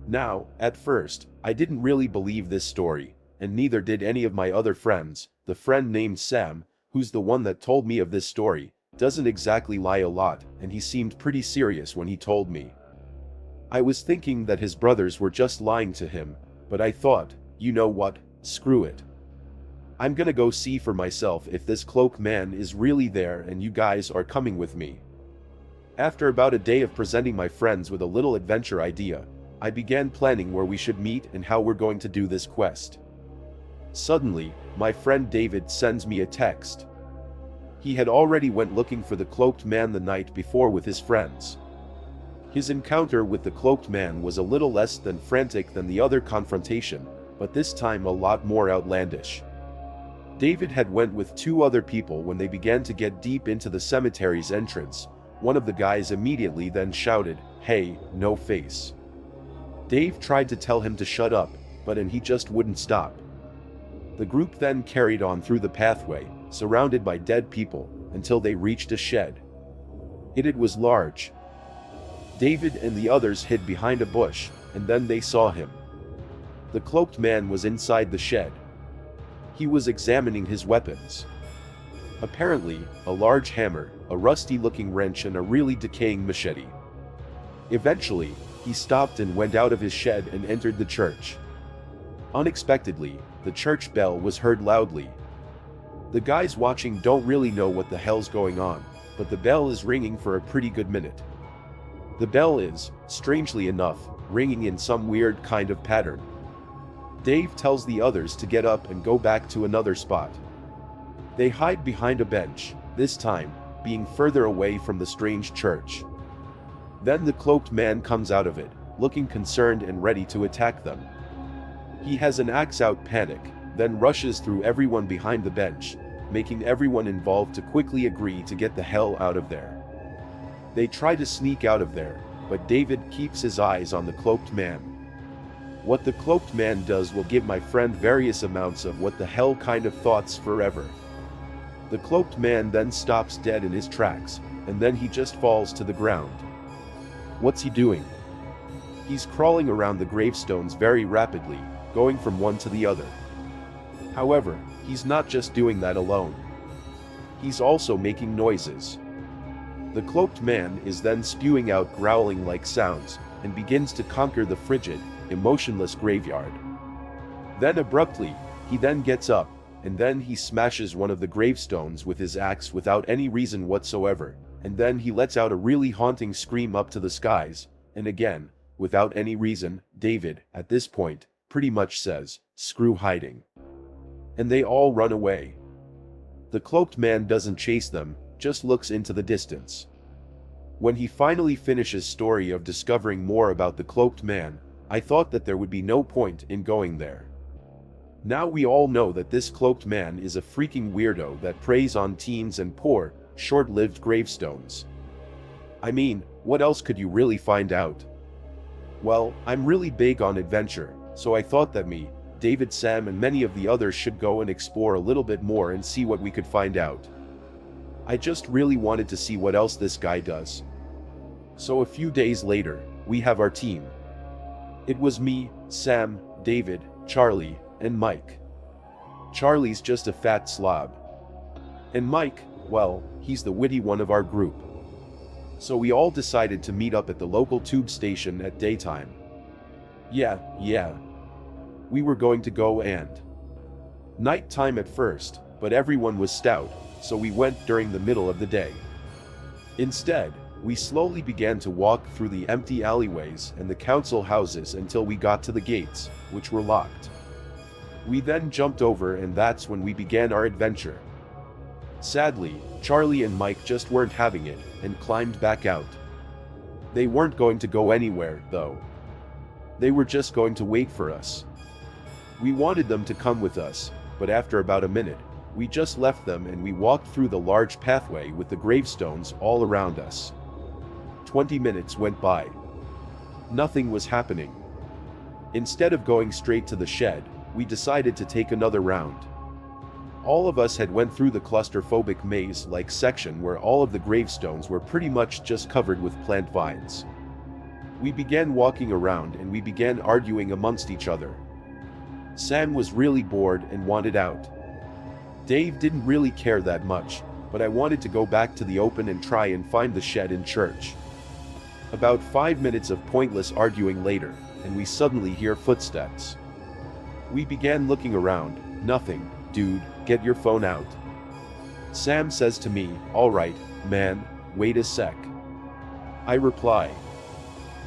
[SPEAKER 1] Now, at first, I didn't really believe this story, and neither did any of my other friends. The friend named Sam, who's the one that told me of this story, doesn't exactly lie a lot, and he seemed pretty serious when he told me. I was thinking that his brothers were just lying to him, but I thought, you know what, screw it. I'm gonna go see for myself if this cloaked man is really there and you guys are coming with me. After about a day of presenting my friends with a little adventure idea, I began planning where we should meet and how we're going to do this quest. Suddenly, my friend David sends me a text. He had already went looking for the cloaked man the night before with his friends. His encounter with the cloaked man was a little less than frantic than the other confrontation, but this time a lot more outlandish. David had went with two other people when they began to get deep into the cemetery's entrance. One of the guys immediately then shouted, "Hey, no face." Dave tried to tell him to shut up, but he just wouldn't stop. The group then carried on through the pathway, surrounded by dead people, until they reached a shed. It was large. David and the others hid behind a bush, and then they saw him. The cloaked man was inside the shed. He was examining his weapons. Apparently, a large hammer, a rusty-looking wrench and a really decaying machete. Eventually, he stopped and went out of his shed and entered the church. Unexpectedly, the church bell was heard loudly. The guys watching don't really know what the hell's going on, but the bell is ringing for a pretty good minute. The bell is, strangely enough, ringing in some weird kind of pattern. Dave tells the others to get up and go back to another spot. They hide behind a bench, this time, being further away from the strange church. Then the cloaked man comes out of it, looking concerned and ready to attack them. He has an axe out panic, then rushes through everyone behind the bench, making everyone involved to quickly agree to get the hell out of there. They try to sneak out of there, but David keeps his eyes on the cloaked man. What the cloaked man does will give my friend various amounts of what the hell kind of thoughts forever. The cloaked man then stops dead in his tracks, and then he just falls to the ground. What's he doing? He's crawling around the gravestones very rapidly, going from one to the other. However, he's not just doing that alone. He's also making noises. The cloaked man is then spewing out growling-like sounds, and begins to conquer the frigid, emotionless graveyard. Then abruptly, he then gets up, and then he smashes one of the gravestones with his axe without any reason whatsoever, and then he lets out a really haunting scream up to the skies, and again, without any reason, David, at this point, pretty much says, "Screw hiding." And they all run away. The cloaked man doesn't chase them, just looks into the distance. When he finally finishes story of discovering more about the cloaked man, I thought that there would be no point in going there. Now we all know that this cloaked man is a freaking weirdo that preys on teens and poor, short-lived gravestones. I mean, what else could you really find out? Well, I'm really big on adventure, so I thought that me, David, Sam and many of the others should go and explore a little bit more and see what we could find out. I just really wanted to see what else this guy does. So a few days later, we have our team. It was me, Sam, David, Charlie, and Mike. Charlie's just a fat slob. And Mike, well, he's the witty one of our group. So we all decided to meet up at the local tube station at daytime. Yeah. We were going to go and nighttime at first, but everyone was stout, so we went during the middle of the day. Instead, We slowly began to walk through the empty alleyways and the council houses until we got to the gates, which were locked. We then jumped over, and that's when we began our adventure. Sadly, Charlie and Mike just weren't having it and climbed back out. They weren't going to go anywhere, though. They were just going to wait for us. We wanted them to come with us, but after about a minute, we just left them and we walked through the large pathway with the gravestones all around us. 20 minutes went by. Nothing was happening. Instead of going straight to the shed, we decided to take another round. All of us had went through the claustrophobic maze-like section where all of the gravestones were pretty much just covered with plant vines. We began walking around and we began arguing amongst each other. Sam was really bored and wanted out. Dave didn't really care that much, but I wanted to go back to the open and try and find the shed in church. About 5 minutes of pointless arguing later, and we suddenly hear footsteps. We began looking around. Nothing. Dude, get your phone out. Sam says to me, "All right, man, wait a sec." I reply.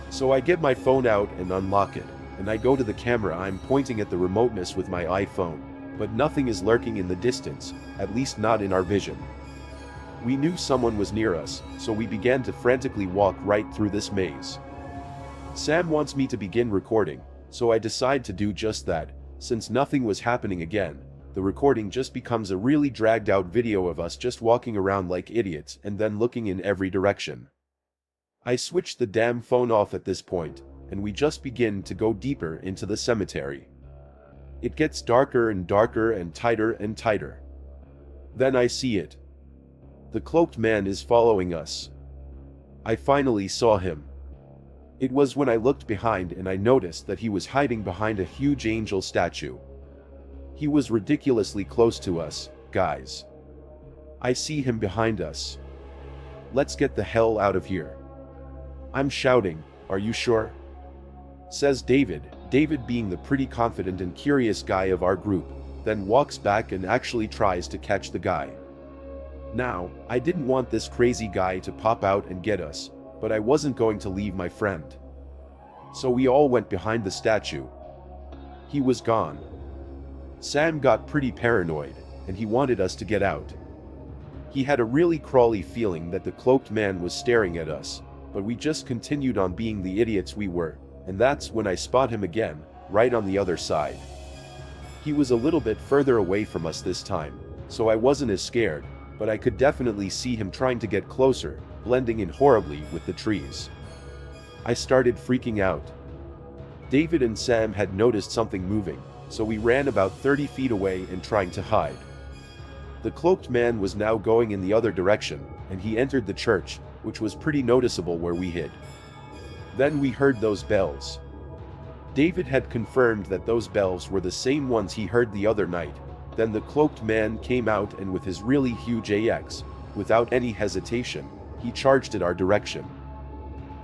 [SPEAKER 1] So I get my phone out and unlock it, and I go to the camera. I'm pointing at the remoteness with my iPhone, but nothing is lurking in the distance, at least not in our vision. We knew someone was near us, so we began to frantically walk right through this maze. Sam wants me to begin recording, so I decide to do just that. Since nothing was happening again, the recording just becomes a really dragged out video of us just walking around like idiots and then looking in every direction. I switch the damn phone off at this point, and we just begin to go deeper into the cemetery. It gets darker and darker and tighter and tighter. Then I see it. The cloaked man is following us. I finally saw him. It was when I looked behind and I noticed that he was hiding behind a huge angel statue. He was ridiculously close to us, guys. I see him behind us. Let's get the hell out of here. I'm shouting, "Are you sure?" Says David, David being the pretty confident and curious guy of our group, then walks back and actually tries to catch the guy. Now, I didn't want this crazy guy to pop out and get us, but I wasn't going to leave my friend. So we all went behind the statue. He was gone. Sam got pretty paranoid, and he wanted us to get out. He had a really crawly feeling that the cloaked man was staring at us, but we just continued on being the idiots we were, and that's when I spot him again, right on the other side. He was a little bit further away from us this time, so I wasn't as scared, but I could definitely see him trying to get closer, blending in horribly with the trees. I started freaking out. David and Sam had noticed something moving, so we ran about 30 feet away and trying to hide. The cloaked man was now going in the other direction, and he entered the church, which was pretty noticeable where we hid. Then we heard those bells. David had confirmed that those bells were the same ones he heard the other night. Then the cloaked man came out, and with his really huge axe, without any hesitation, he charged at our direction.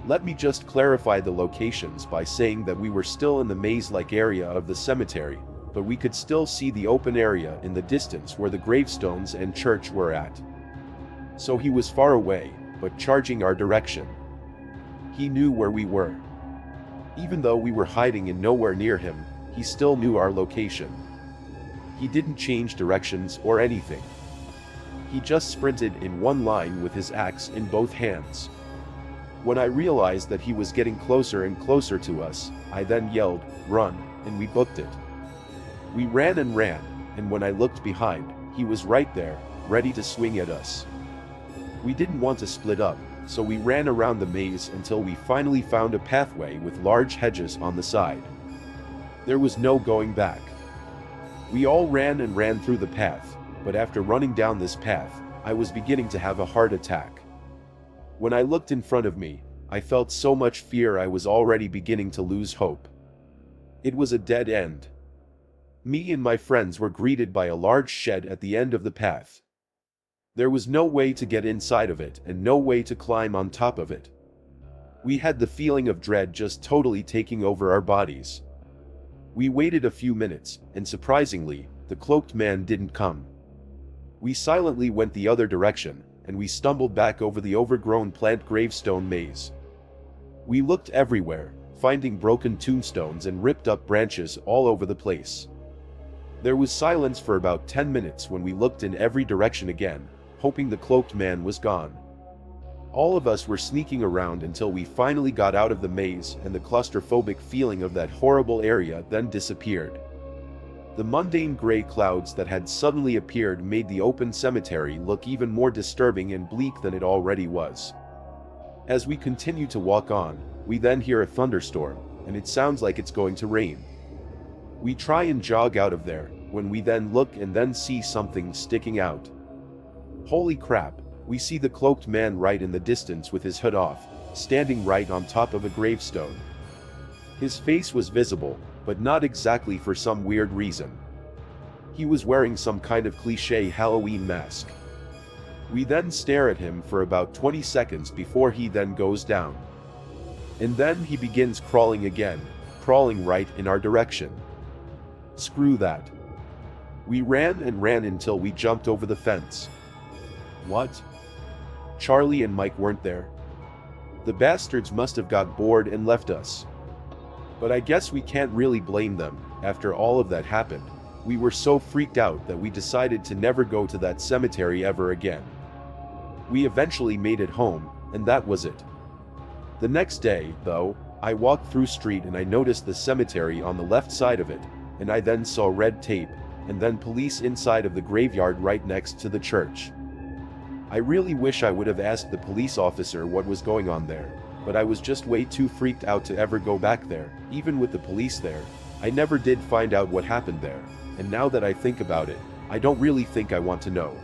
[SPEAKER 1] Let me just clarify the locations by saying that we were still in the maze-like area of the cemetery, but we could still see the open area in the distance where the gravestones and church were at. So he was far away, but charging our direction. He knew where we were. Even though we were hiding and nowhere near him, he still knew our location. He didn't change directions or anything. He just sprinted in one line with his axe in both hands. When I realized that he was getting closer and closer to us, I then yelled, "Run," and we booked it. We ran, and when I looked behind, he was right there, ready to swing at us. We didn't want to split up, so we ran around the maze until we finally found a pathway with large hedges on the side. There was no going back. We all ran through the path, but after running down this path, I was beginning to have a heart attack. When I looked in front of me, I felt so much fear I was already beginning to lose hope. It was a dead end. Me and my friends were greeted by a large shed at the end of the path. There was no way to get inside of it and no way to climb on top of it. We had the feeling of dread just totally taking over our bodies. We waited a few minutes, and surprisingly, the cloaked man didn't come. We silently went the other direction, and we stumbled back over the overgrown plant gravestone maze. We looked everywhere, finding broken tombstones and ripped up branches all over the place. There was silence for about 10 minutes when we looked in every direction again, hoping the cloaked man was gone. All of us were sneaking around until we finally got out of the maze, and the claustrophobic feeling of that horrible area then disappeared. The mundane gray clouds that had suddenly appeared made the open cemetery look even more disturbing and bleak than it already was. As we continue to walk on, we then hear a thunderstorm, and it sounds like it's going to rain. We try and jog out of there, when we then look and then see something sticking out. Holy crap, we see the cloaked man right in the distance with his hood off, standing right on top of a gravestone. His face was visible, but not exactly for some weird reason. He was wearing some kind of cliché Halloween mask. We then stare at him for about 20 seconds before he then goes down. And then he begins crawling again, crawling right in our direction. Screw that. We ran and ran until we jumped over the fence. What? Charlie and Mike weren't there. The bastards must have got bored and left us. But I guess we can't really blame them. After all of that happened, we were so freaked out that we decided to never go to that cemetery ever again. We eventually made it home, and that was it. The next day, though, I walked through street and I noticed the cemetery on the left side of it, and I then saw red tape, and then police inside of the graveyard right next to the church. I really wish I would have asked the police officer what was going on there, but I was just way too freaked out to ever go back there. Even with the police there, I never did find out what happened there, and now that I think about it, I don't really think I want to know.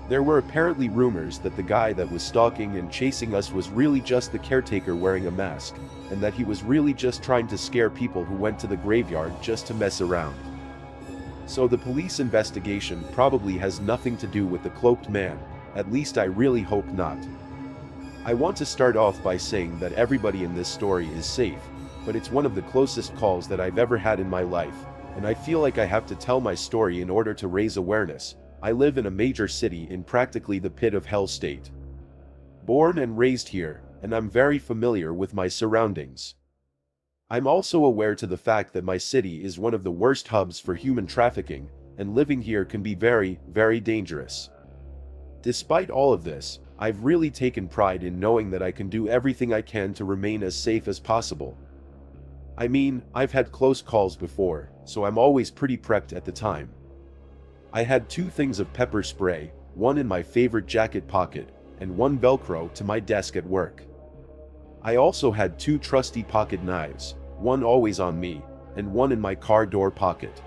[SPEAKER 1] There were apparently rumors that the guy that was stalking and chasing us was really just the caretaker wearing a mask, and that he was really just trying to scare people who went to the graveyard just to mess around. So the police investigation probably has nothing to do with the cloaked man, at least I really hope not. I want to start off by saying that everybody in this story is safe, but it's one of the closest calls that I've ever had in my life, and I feel like I have to tell my story in order to raise awareness. I live in a major city in practically the pit of hell state. Born and raised here, and I'm very familiar with my surroundings. I'm also aware to the fact that my city is one of the worst hubs for human trafficking, and living here can be very, very dangerous. Despite all of this, I've really taken pride in knowing that I can do everything I can to remain as safe as possible. I mean, I've had close calls before, so I'm always pretty prepped at the time. I had 2 things of pepper spray, one in my favorite jacket pocket, and one Velcro to my desk at work. I also had 2 trusty pocket knives, one always on me, and one in my car door pocket.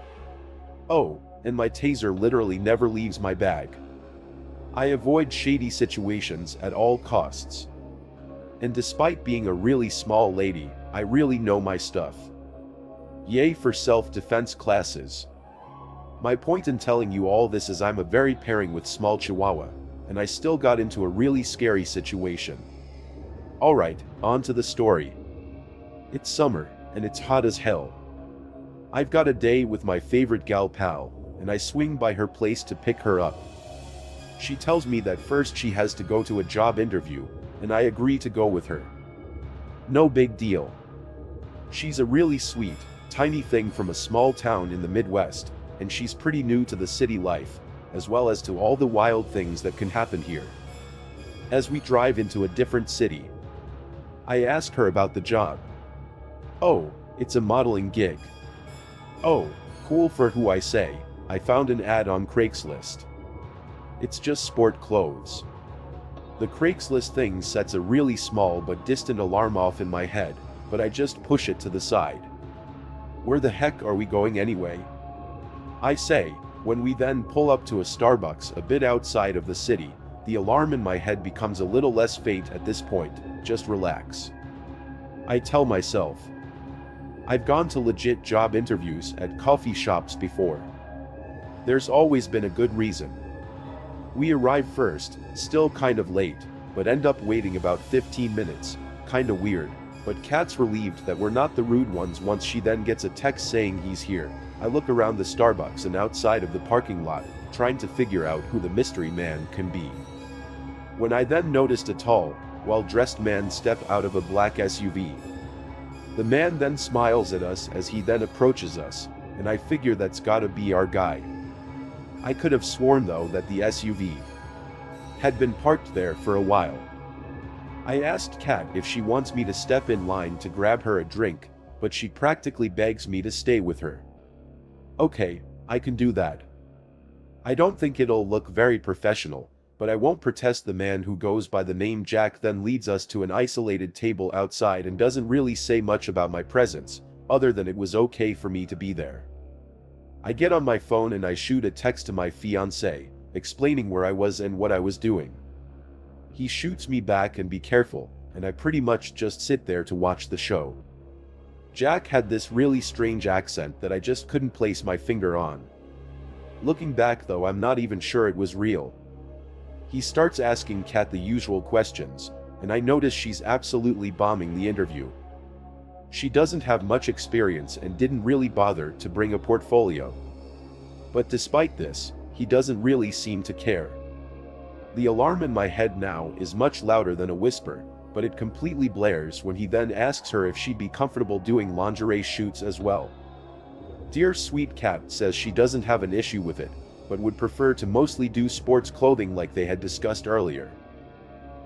[SPEAKER 1] Oh, and my taser literally never leaves my bag. I avoid shady situations at all costs. And despite being a really small lady, I really know my stuff. Yay for self-defense classes. My point in telling you all this is I'm a very pairing with small chihuahua, and I still got into a really scary situation. Alright, on to the story. It's summer, and it's hot as hell. I've got a day with my favorite gal pal, and I swing by her place to pick her up. She tells me that first she has to go to a job interview, and I agree to go with her. No big deal. She's a really sweet, tiny thing from a small town in the Midwest, and she's pretty new to the city life, as well as to all the wild things that can happen here. As we drive into a different city, I ask her about the job. Oh, it's a modeling gig. Oh, cool for who, I say. I found an ad on Craigslist. It's just sport clothes. The Craigslist thing sets a really small but distant alarm off in my head, but I just push it to the side. Where the heck are we going anyway? I say, when we then pull up to a Starbucks a bit outside of the city. The alarm in my head becomes a little less faint at this point. Just relax. I tell myself. I've gone to legit job interviews at coffee shops before. There's always been a good reason. We arrive first, still kind of late, but end up waiting about 15 minutes, kinda weird, but Kat's relieved that we're not the rude ones once she then gets a text saying he's here. I look around the Starbucks and outside of the parking lot, trying to figure out who the mystery man can be. when I then noticed a tall, well-dressed man step out of a black SUV. The man then smiles at us as he then approaches us, and I figure that's gotta be our guy. I could have sworn though that the SUV had been parked there for a while. I asked Kat if she wants me to step in line to grab her a drink, but she practically begs me to stay with her. Okay, I can do that. I don't think it'll look very professional, but I won't protest. The man who goes by the name Jack then leads us to an isolated table outside and doesn't really say much about my presence, other than it was okay for me to be there. I get on my phone and I shoot a text to my fiancé, explaining where I was and what I was doing. He shoots me back and be careful, and I pretty much just sit there to watch the show. Jack had this really strange accent that I just couldn't place my finger on. Looking back though, I'm not even sure it was real. He starts asking Kat the usual questions, and I notice she's absolutely bombing the interview. She doesn't have much experience and didn't really bother to bring a portfolio. But despite this, he doesn't really seem to care. The alarm in my head now is much louder than a whisper, but it completely blares when he then asks her if she'd be comfortable doing lingerie shoots as well. Dear sweet Kat says she doesn't have an issue with it, but would prefer to mostly do sports clothing like they had discussed earlier.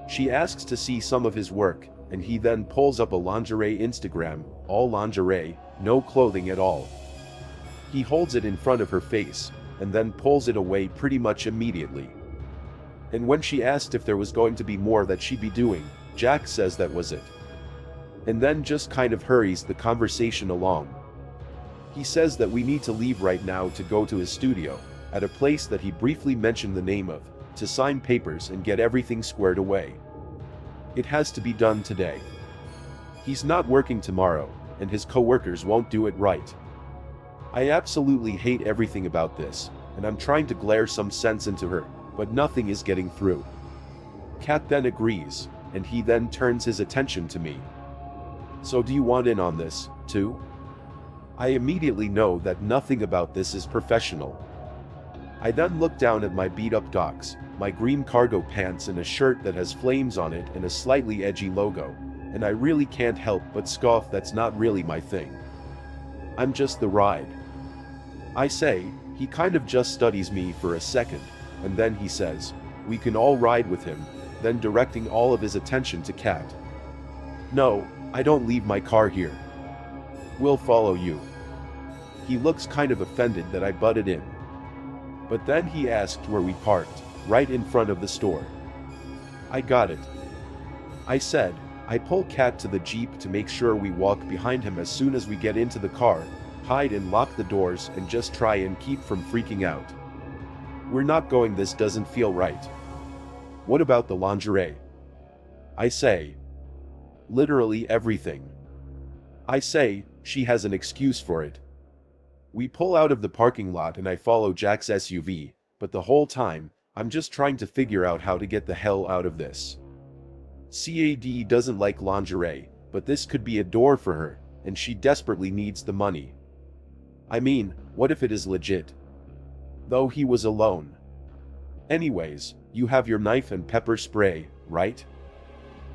[SPEAKER 1] She asks to see some of his work, and he then pulls up a lingerie Instagram, all lingerie, no clothing at all. He holds it in front of her face, and then pulls it away pretty much immediately. And when she asked if there was going to be more that she'd be doing, Jack says that was it. And then just kind of hurries the conversation along. He says that we need to leave right now to go to his studio, at a place that he briefly mentioned the name of, to sign papers and get everything squared away. It has to be done today. He's not working tomorrow, and his co-workers won't do it right. I absolutely hate everything about this, and I'm trying to glare some sense into her, but nothing is getting through. Kat then agrees, and he then turns his attention to me. So do you want in on this, too? I immediately know that nothing about this is professional. I then look down at my beat-up docs, my green cargo pants and a shirt that has flames on it and a slightly edgy logo, and I really can't help but scoff. That's not really my thing. I'm just the ride. I say. He kind of just studies me for a second, and then he says, we can all ride with him, then directing all of his attention to Kat. No, I don't leave my car here. We'll follow you. He looks kind of offended that I butted in. But then he asked where we parked, right in front of the store. I got it. I said. I pull Kat to the Jeep to make sure we walk behind him as soon as we get into the car, hide and lock the doors and just try and keep from freaking out. We're not going. This doesn't feel right. What about the lingerie? I say. Literally everything. I say. She has an excuse for it. We pull out of the parking lot and I follow Jack's SUV, but the whole time, I'm just trying to figure out how to get the hell out of this. CAD doesn't like lingerie, but this could be a door for her, and she desperately needs the money. I mean, what if it is legit? Though he was alone. Anyways, you have your knife and pepper spray, right?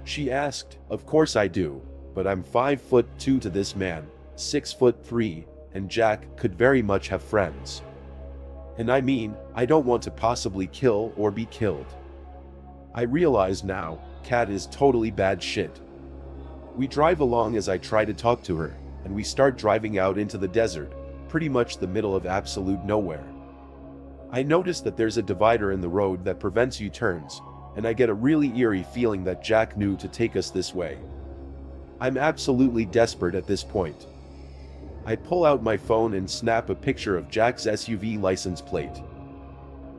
[SPEAKER 1] She asked. Of course I do, but I'm 5'2" to this man, 6'3", and Jack could very much have friends. And I mean, I don't want to possibly kill or be killed. I realize now, Kat is totally bad shit. We drive along as I try to talk to her, and we start driving out into the desert, pretty much the middle of absolute nowhere. I notice that there's a divider in the road that prevents U-turns, and I get a really eerie feeling that Jack knew to take us this way. I'm absolutely desperate at this point. I pull out my phone and snap a picture of Jack's SUV license plate.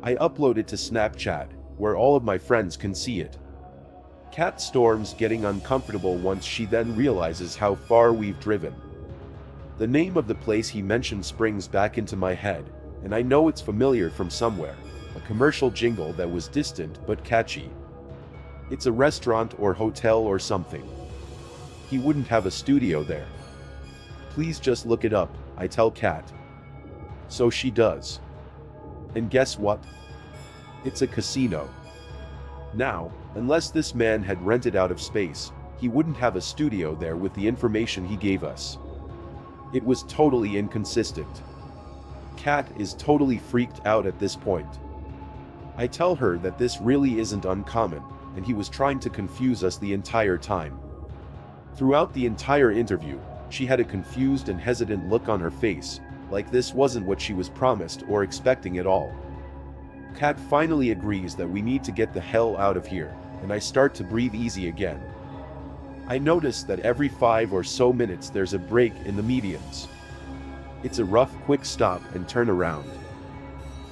[SPEAKER 1] I upload it to Snapchat, where all of my friends can see it. Kat storms, getting uncomfortable once she then realizes how far we've driven. The name of the place he mentioned springs back into my head, and I know it's familiar from somewhere, a commercial jingle that was distant but catchy. It's a restaurant or hotel or something. He wouldn't have a studio there. Please just look it up, I tell Kat. So she does. And guess what? It's a casino. Now, Unless this man had rented out of space, he wouldn't have a studio there with the information he gave us. It was totally inconsistent. Kat is totally freaked out at this point. I tell her that this really isn't uncommon, and he was trying to confuse us the entire time. Throughout the entire interview, she had a confused and hesitant look on her face, like this wasn't what she was promised or expecting at all. Kat finally agrees that we need to get the hell out of here, and I start to breathe easy again. I notice that every 5 or so minutes there's a break in the medians. It's a rough, quick stop and turn around.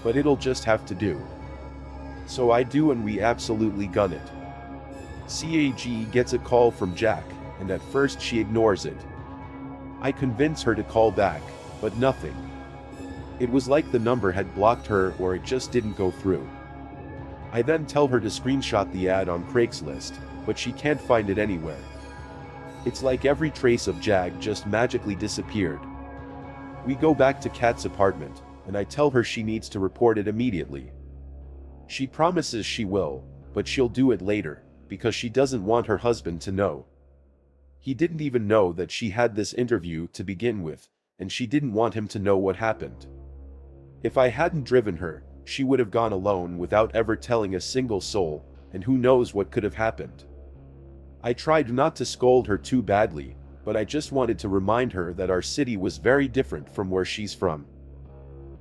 [SPEAKER 1] But it'll just have to do. So I do, and we absolutely gun it. CAG gets a call from Jack, and at first she ignores it. I convince her to call back, but nothing. It was like the number had blocked her or it just didn't go through. I then tell her to screenshot the ad on Craigslist, but she can't find it anywhere. It's like every trace of Jag just magically disappeared. We go back to Kat's apartment, and I tell her she needs to report it immediately. She promises she will, but she'll do it later, because she doesn't want her husband to know. He didn't even know that she had this interview to begin with, and she didn't want him to know what happened. If I hadn't driven her, she would have gone alone without ever telling a single soul, and who knows what could have happened. I tried not to scold her too badly, but I just wanted to remind her that our city was very different from where she's from.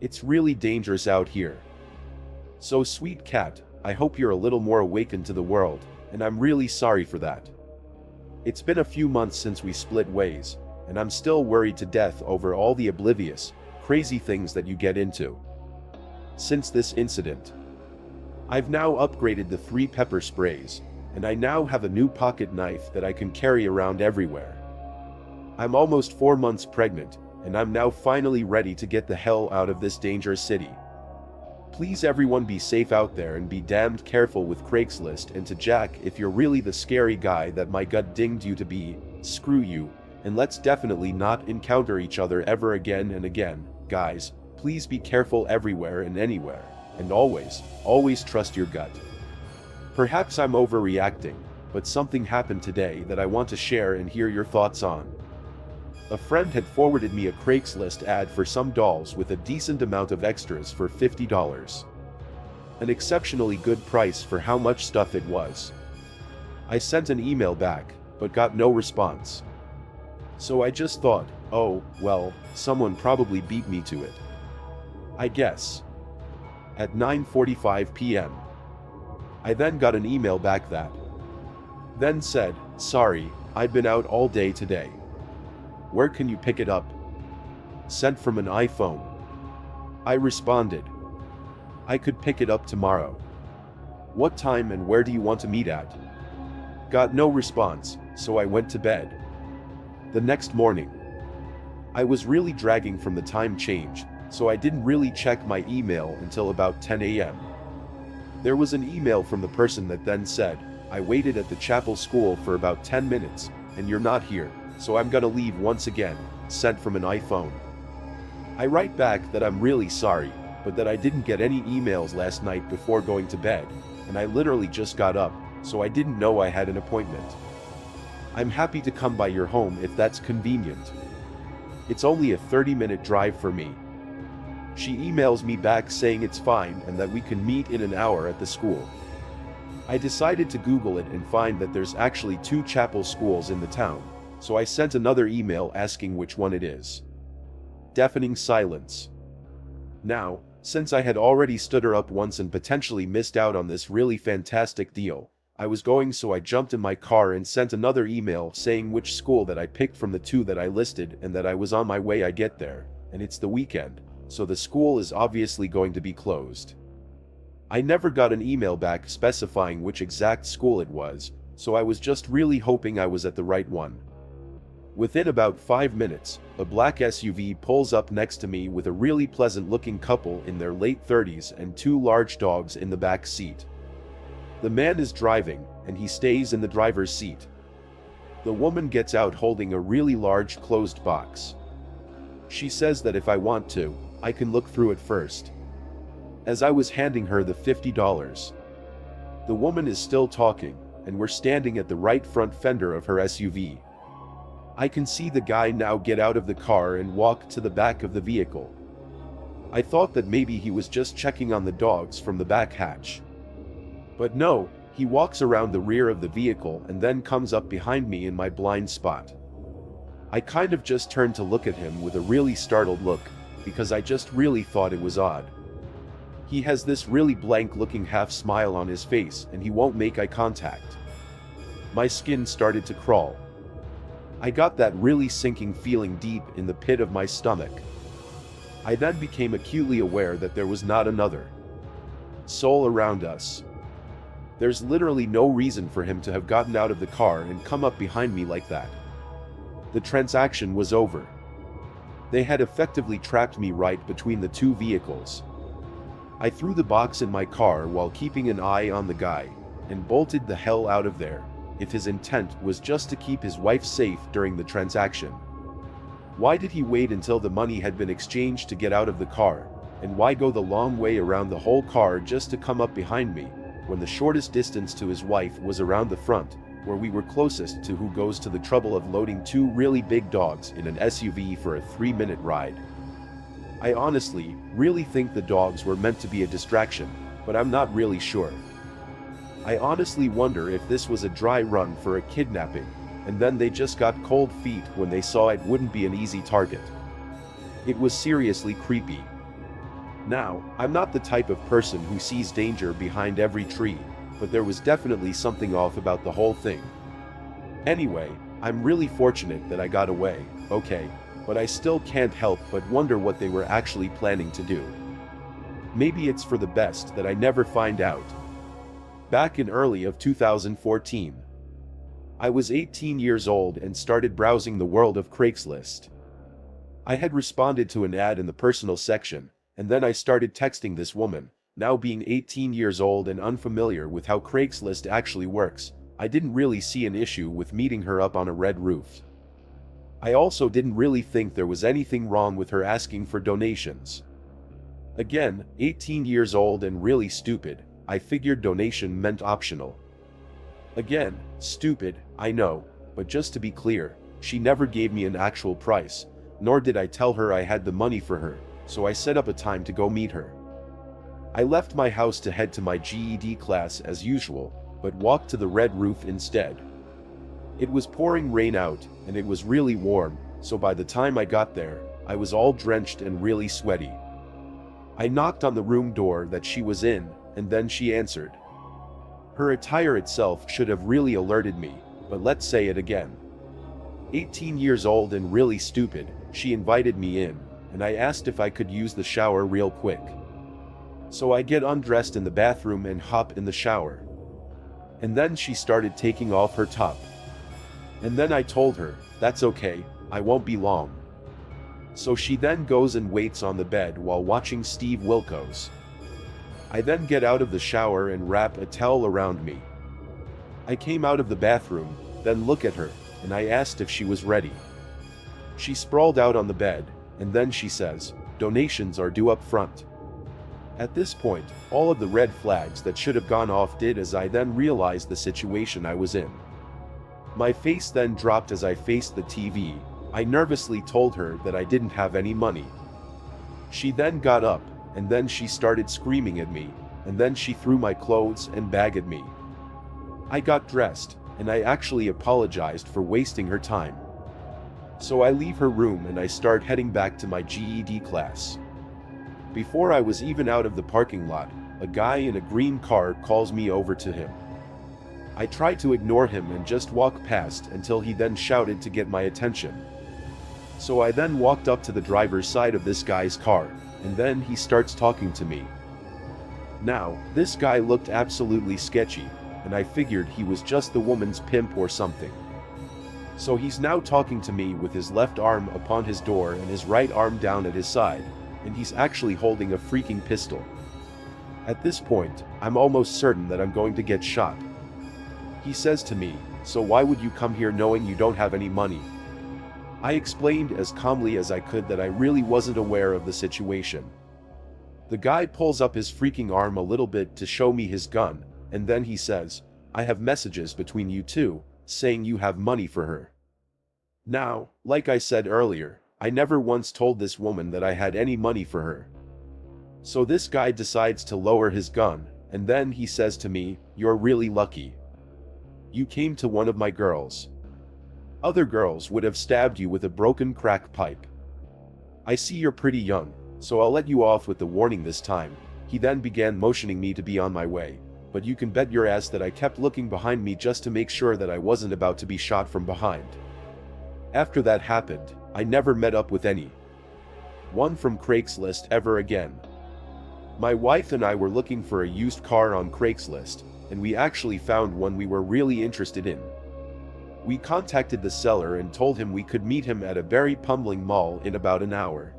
[SPEAKER 1] It's really dangerous out here. So sweet Kat, I hope you're a little more awakened to the world, and I'm really sorry for that. It's been a few months since we split ways, and I'm still worried to death over all the oblivious, crazy things that you get into. Since this incident, I've now upgraded the 3 pepper sprays, and I now have a new pocket knife that I can carry around everywhere. I'm almost 4 months pregnant, and I'm now finally ready to get the hell out of this dangerous city. Please everyone be safe out there and be damned careful with Craigslist, and to Jack, if you're really the scary guy that my gut dinged you to be, screw you, and let's definitely not encounter each other ever again and again. Guys, please be careful everywhere and anywhere, and always trust your gut. Perhaps I'm overreacting, but something happened today that I want to share and hear your thoughts on. A friend had forwarded me a Craigslist ad for some dolls with a decent amount of extras for $50. An exceptionally good price for how much stuff it was. I sent an email back, but got no response. So I just thought, oh, well, someone probably beat me to it, I guess. At 9:45 p.m. I then got an email back that then said, sorry, I've been out all day today. Where can you pick it up? Sent from an iPhone. I responded, I could pick it up tomorrow. What time and where do you want to meet at? Got no response, so I went to bed. The next morning, I was really dragging from the time change, so I didn't really check my email until about 10 a.m. There was an email from the person that then said, I waited at the chapel school for about 10 minutes, and you're not here, so I'm gonna leave once again, sent from an iPhone. I write back that I'm really sorry, but that I didn't get any emails last night before going to bed, and I literally just got up, so I didn't know I had an appointment. I'm happy to come by your home if that's convenient. It's only a 30-minute drive for me. She emails me back saying it's fine and that we can meet in an hour at the school. I decided to Google it and find that there's actually 2 chapel schools in the town, so I sent another email asking which one it is. Deafening silence. Now, since I had already stood her up once and potentially missed out on this really fantastic deal, I was going, so I jumped in my car and sent another email saying which school that I picked from the 2 that I listed and that I was on my way. I get there, and it's the weekend, so the school is obviously going to be closed. I never got an email back specifying which exact school it was, so I was just really hoping I was at the right one. Within about 5 minutes, a black SUV pulls up next to me with a really pleasant-looking couple in their late 30s and 2 large dogs in the back seat. The man is driving, and he stays in the driver's seat. The woman gets out holding a really large closed box. She says that if I want to, I can look through it first. As I was handing her the $50, The woman is still talking, and we're standing at the right front fender of her SUV. I can see the guy now get out of the car and walk to the back of the vehicle. I thought that maybe he was just checking on the dogs from the back hatch. But no, he walks around the rear of the vehicle and then comes up behind me in my blind spot. I kind of just turned to look at him with a really startled look, because I just really thought it was odd. He has this really blank looking half smile on his face and he won't make eye contact. My skin started to crawl. I got that really sinking feeling deep in the pit of my stomach. I then became acutely aware that there was not another soul around us. There's literally no reason for him to have gotten out of the car and come up behind me like that. The transaction was over. They had effectively trapped me right between the two vehicles. I threw the box in my car while keeping an eye on the guy, and bolted the hell out of there, if his intent was just to keep his wife safe during the transaction. Why did he wait until the money had been exchanged to get out of the car, and why go the long way around the whole car just to come up behind me, when the shortest distance to his wife was around the front, where we were closest to who goes to the trouble of loading two really big dogs in an SUV for a 3-minute ride? I honestly, really think the dogs were meant to be a distraction, but I'm not really sure. I honestly wonder if this was a dry run for a kidnapping, and then they just got cold feet when they saw it wouldn't be an easy target. It was seriously creepy. Now, I'm not the type of person who sees danger behind every tree, but there was definitely something off about the whole thing. Anyway, I'm really fortunate that I got away, okay, but I still can't help but wonder what they were actually planning to do. Maybe it's for the best that I never find out. Back in early of 2014, I was 18 years old and started browsing the world of Craigslist. I had responded to an ad in the personal section, and then I started texting this woman. Now being 18 years old and unfamiliar with how Craigslist actually works, I didn't really see an issue with meeting her up on a red roof. I also didn't really think there was anything wrong with her asking for donations. Again, 18 years old and really stupid, I figured donation meant optional. Again, stupid, I know, but just to be clear, she never gave me an actual price, nor did I tell her I had the money for her, so I set up a time to go meet her. I left my house to head to my GED class as usual, but walked to the red roof instead. It was pouring rain out, and it was really warm, so by the time I got there, I was all drenched and really sweaty. I knocked on the room door that she was in, and then she answered. Her attire itself should have really alerted me, but let's say it again. 18 years old and really stupid, she invited me in, and I asked if I could use the shower real quick. So I get undressed in the bathroom and hop in the shower. And then she started taking off her top. And then I told her, that's okay, I won't be long. So she then goes and waits on the bed while watching Steve Wilkos. I then get out of the shower and wrap a towel around me. I came out of the bathroom, then look at her, and I asked if she was ready. She sprawled out on the bed, and then she says, donations are due up front. At this point, all of the red flags that should have gone off did, as I then realized the situation I was in. My face then dropped as I faced the TV. I nervously told her that I didn't have any money. She then got up, and then she started screaming at me, and then she threw my clothes and bag at me. I got dressed, and I actually apologized for wasting her time. So I leave her room and I start heading back to my GED class. Before I was even out of the parking lot, a guy in a green car calls me over to him. I tried to ignore him and just walk past until he then shouted to get my attention. So I then walked up to the driver's side of this guy's car, and then he starts talking to me. Now, this guy looked absolutely sketchy, and I figured he was just the woman's pimp or something. So he's now talking to me with his left arm upon his door and his right arm down at his side, and he's actually holding a freaking pistol. At this point, I'm almost certain that I'm going to get shot. He says to me, so why would you come here knowing you don't have any money? I explained as calmly as I could that I really wasn't aware of the situation. The guy pulls up his freaking arm a little bit to show me his gun, and then he says, I have messages between you two, saying you have money for her. Now, like I said earlier, I never once told this woman that I had any money for her. So this guy decides to lower his gun, and then he says to me, you're really lucky. You came to one of my girls. Other girls would have stabbed you with a broken crack pipe. I see you're pretty young, so I'll let you off with the warning this time. He then began motioning me to be on my way, but you can bet your ass that I kept looking behind me just to make sure that I wasn't about to be shot from behind. After that happened, I never met up with anyone from Craigslist ever again. My wife and I were looking for a used car on Craigslist, and we actually found one we were really interested in. We contacted the seller and told him we could meet him at a very pummeling mall in about an hour.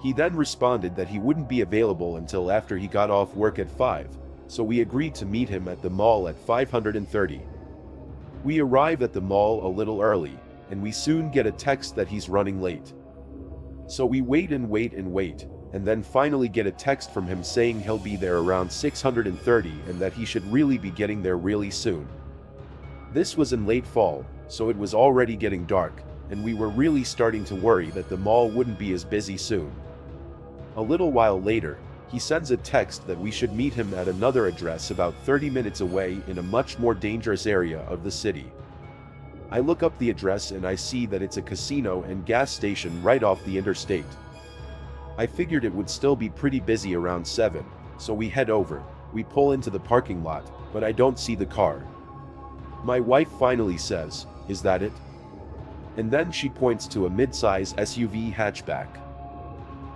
[SPEAKER 1] He then responded that he wouldn't be available until after he got off work at 5, so we agreed to meet him at the mall at 5:30. We arrive at the mall a little early, and we soon get a text that he's running late. So we wait and wait and wait, and then finally get a text from him saying he'll be there around 6:30 and that he should really be getting there really soon. This was in late fall, so it was already getting dark, and we were really starting to worry that the mall wouldn't be as busy soon. A little while later, he sends a text that we should meet him at another address about 30 minutes away in a much more dangerous area of the city. I look up the address and I see that it's a casino and gas station right off the interstate. I figured it would still be pretty busy around 7, so we head over. We pull into the parking lot, but I don't see the car. My wife finally says, "Is that it?" And then she points to a mid-size SUV hatchback.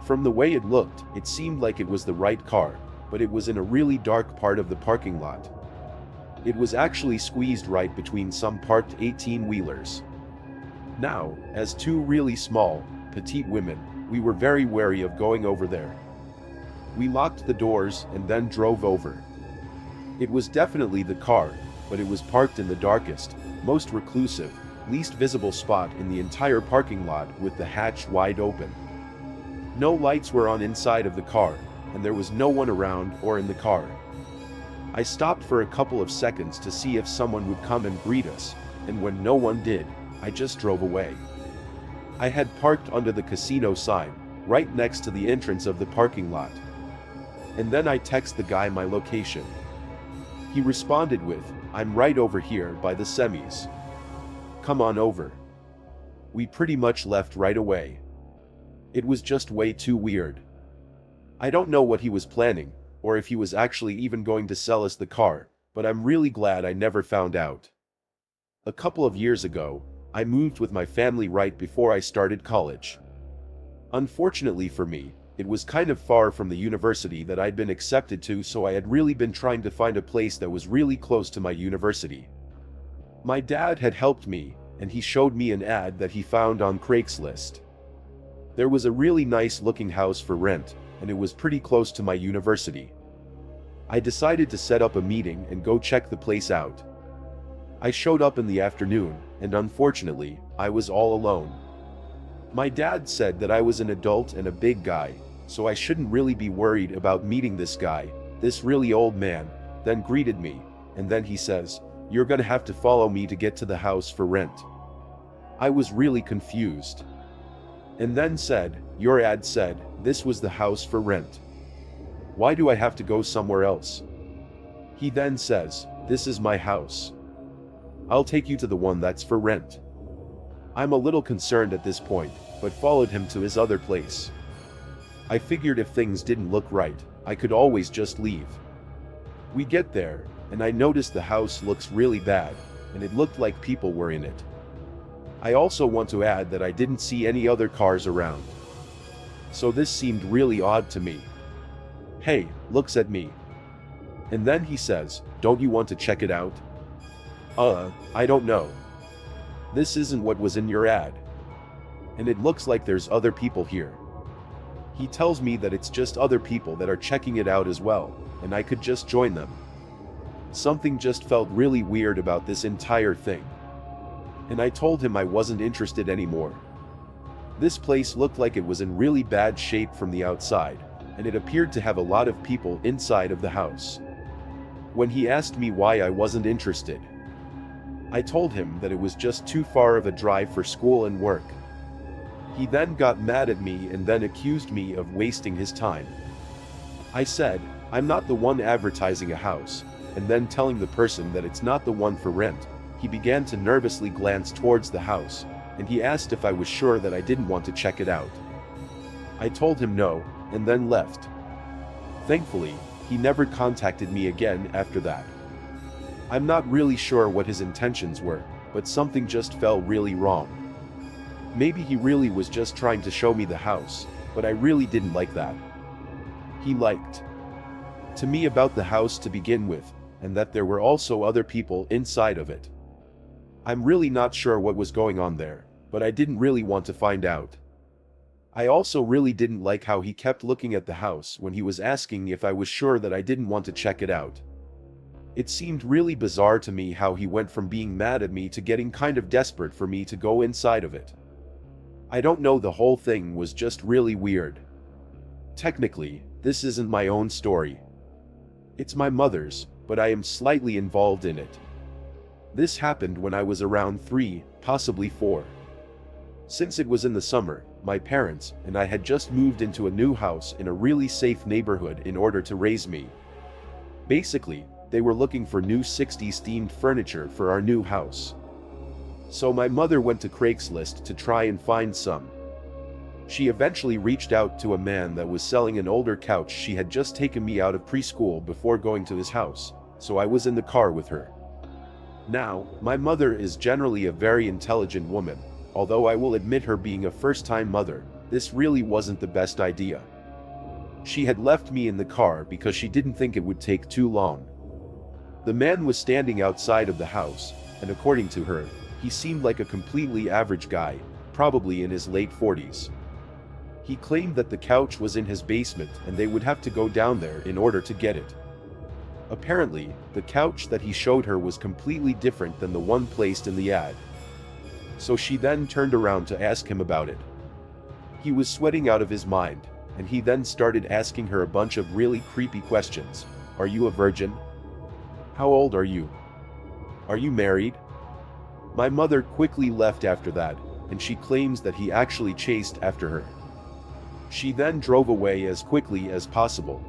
[SPEAKER 1] From the way it looked, it seemed like it was the right car, but it was in a really dark part of the parking lot. It was actually squeezed right between some parked 18-wheelers. Now, as two really small, petite women, we were very wary of going over there. We locked the doors and then drove over. It was definitely the car, but it was parked in the darkest, most reclusive, least visible spot in the entire parking lot with the hatch wide open. No lights were on inside of the car, and there was no one around or in the car. I stopped for a couple of seconds to see if someone would come and greet us, and when no one did, I just drove away. I had parked under the casino sign, right next to the entrance of the parking lot. And then I text the guy my location. He responded with, "I'm right over here by the semis. Come on over." We pretty much left right away. It was just way too weird. I don't know what he was planning, or if he was actually even going to sell us the car, but I'm really glad I never found out. A couple of years ago, I moved with my family right before I started college. Unfortunately for me, it was kind of far from the university that I'd been accepted to, so I had really been trying to find a place that was really close to my university. My dad had helped me, and he showed me an ad that he found on Craigslist. There was a really nice looking house for rent, and it was pretty close to my university. I decided to set up a meeting and go check the place out. I showed up in the afternoon, and unfortunately, I was all alone. My dad said that I was an adult and a big guy, so I shouldn't really be worried about meeting this guy, this really old man, then greeted me, and then he says, "You're gonna have to follow me to get to the house for rent." I was really confused. And then said, "Your ad said this was the house for rent. Why do I have to go somewhere else?" He then says, "This is my house. I'll take you to the one that's for rent." I'm a little concerned at this point, but followed him to his other place. I figured if things didn't look right, I could always just leave. We get there, and I noticed the house looks really bad, and it looked like people were in it. I also want to add that I didn't see any other cars around. So this seemed really odd to me. "Hey," looks at me. And then he says, "Don't you want to check it out?" I don't know. This isn't what was in your ad. And it looks like there's other people here. He tells me that it's just other people that are checking it out as well, and I could just join them. Something just felt really weird about this entire thing. And I told him I wasn't interested anymore. This place looked like it was in really bad shape from the outside, and it appeared to have a lot of people inside of the house. When he asked me why I wasn't interested, I told him that it was just too far of a drive for school and work. He then got mad at me and then accused me of wasting his time. I said, I'm not the one advertising a house, and then telling the person that it's not the one for rent. He began to nervously glance towards the house, and he asked if I was sure that I didn't want to check it out. I told him no, and then left. Thankfully, he never contacted me again after that. I'm not really sure what his intentions were, but something just felt really wrong. Maybe he really was just trying to show me the house, but I really didn't like that. He liked to me about the house to begin with, and that there were also other people inside of it. I'm really not sure what was going on there, but I didn't really want to find out. I also really didn't like how he kept looking at the house when he was asking me if I was sure that I didn't want to check it out. It seemed really bizarre to me how he went from being mad at me to getting kind of desperate for me to go inside of it. I don't know, the whole thing was just really weird. Technically, this isn't my own story. It's my mother's, but I am slightly involved in it. This happened when I was around 3, possibly 4. Since it was in the summer, my parents and I had just moved into a new house in a really safe neighborhood in order to raise me. Basically, they were looking for new 60s themed furniture for our new house. So my mother went to Craigslist to try and find some. She eventually reached out to a man that was selling an older couch. She had just taken me out of preschool before going to his house, so I was in the car with her. Now, my mother is generally a very intelligent woman. Although I will admit, her being a first-time mother, this really wasn't the best idea. She had left me in the car because she didn't think it would take too long. The man was standing outside of the house, and according to her, he seemed like a completely average guy, probably in his late 40s. He claimed that the couch was in his basement and they would have to go down there in order to get it. Apparently, the couch that he showed her was completely different than the one placed in the ad. So she then turned around to ask him about it. He was sweating out of his mind, and he then started asking her a bunch of really creepy questions. Are you a virgin? How old are you? Are you married? My mother quickly left after that, and she claims that he actually chased after her. She then drove away as quickly as possible.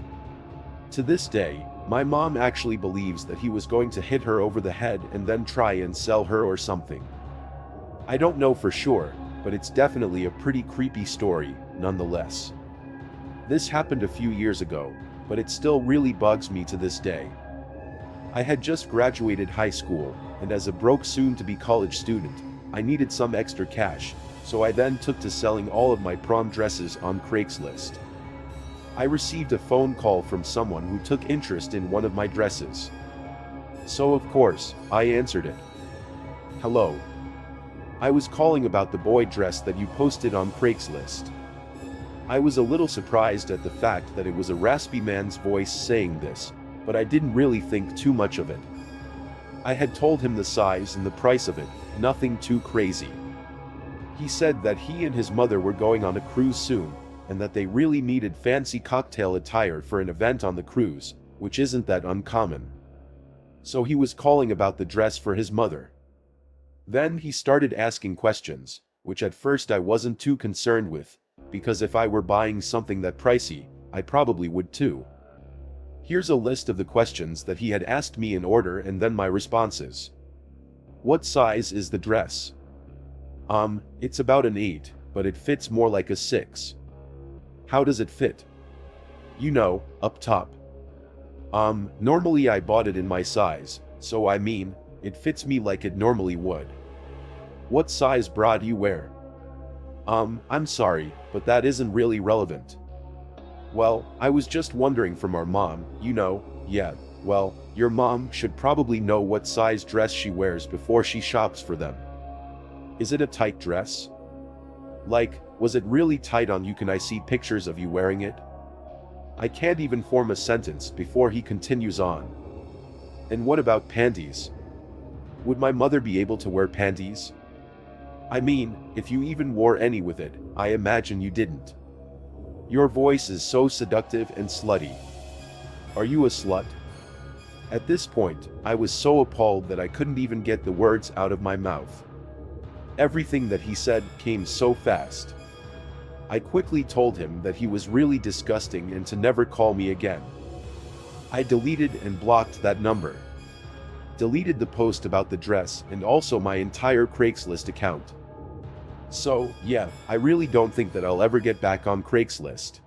[SPEAKER 1] To this day, my mom actually believes that he was going to hit her over the head and then try and sell her or something. I don't know for sure, but it's definitely a pretty creepy story, nonetheless. This happened a few years ago, but it still really bugs me to this day. I had just graduated high school, and as a broke soon-to-be college student, I needed some extra cash, so I then took to selling all of my prom dresses on Craigslist. I received a phone call from someone who took interest in one of my dresses. So of course, I answered it. Hello. I was calling about the boy dress that you posted on Craigslist. I was a little surprised at the fact that it was a raspy man's voice saying this, but I didn't really think too much of it. I had told him the size and the price of it, nothing too crazy. He said that he and his mother were going on a cruise soon, and that they really needed fancy cocktail attire for an event on the cruise, which isn't that uncommon. So he was calling about the dress for his mother. Then he started asking questions, which at first I wasn't too concerned with, because if I were buying something that pricey, I probably would too. Here's a list of the questions that he had asked me in order and then my responses. What size is the dress? It's about an 8, but it fits more like a 6. How does it fit? You know, up top. Normally I bought it in my size, so I mean, it fits me like it normally would. What size bra do you wear? I'm sorry, but that isn't really relevant. Well, I was just wondering from our mom, you know, yeah, well, your mom should probably know what size dress she wears before she shops for them. Is it a tight dress? Like, was it really tight on you? Can I see pictures of you wearing it? I can't even form a sentence before he continues on. And what about panties? Would my mother be able to wear panties? I mean, if you even wore any with it, I imagine you didn't. Your voice is so seductive and slutty. Are you a slut? At this point, I was so appalled that I couldn't even get the words out of my mouth. Everything that he said came so fast. I quickly told him that he was really disgusting and to never call me again. I deleted and blocked that number. Deleted the post about the dress and also my entire Craigslist account. So, yeah, I really don't think that I'll ever get back on Craigslist.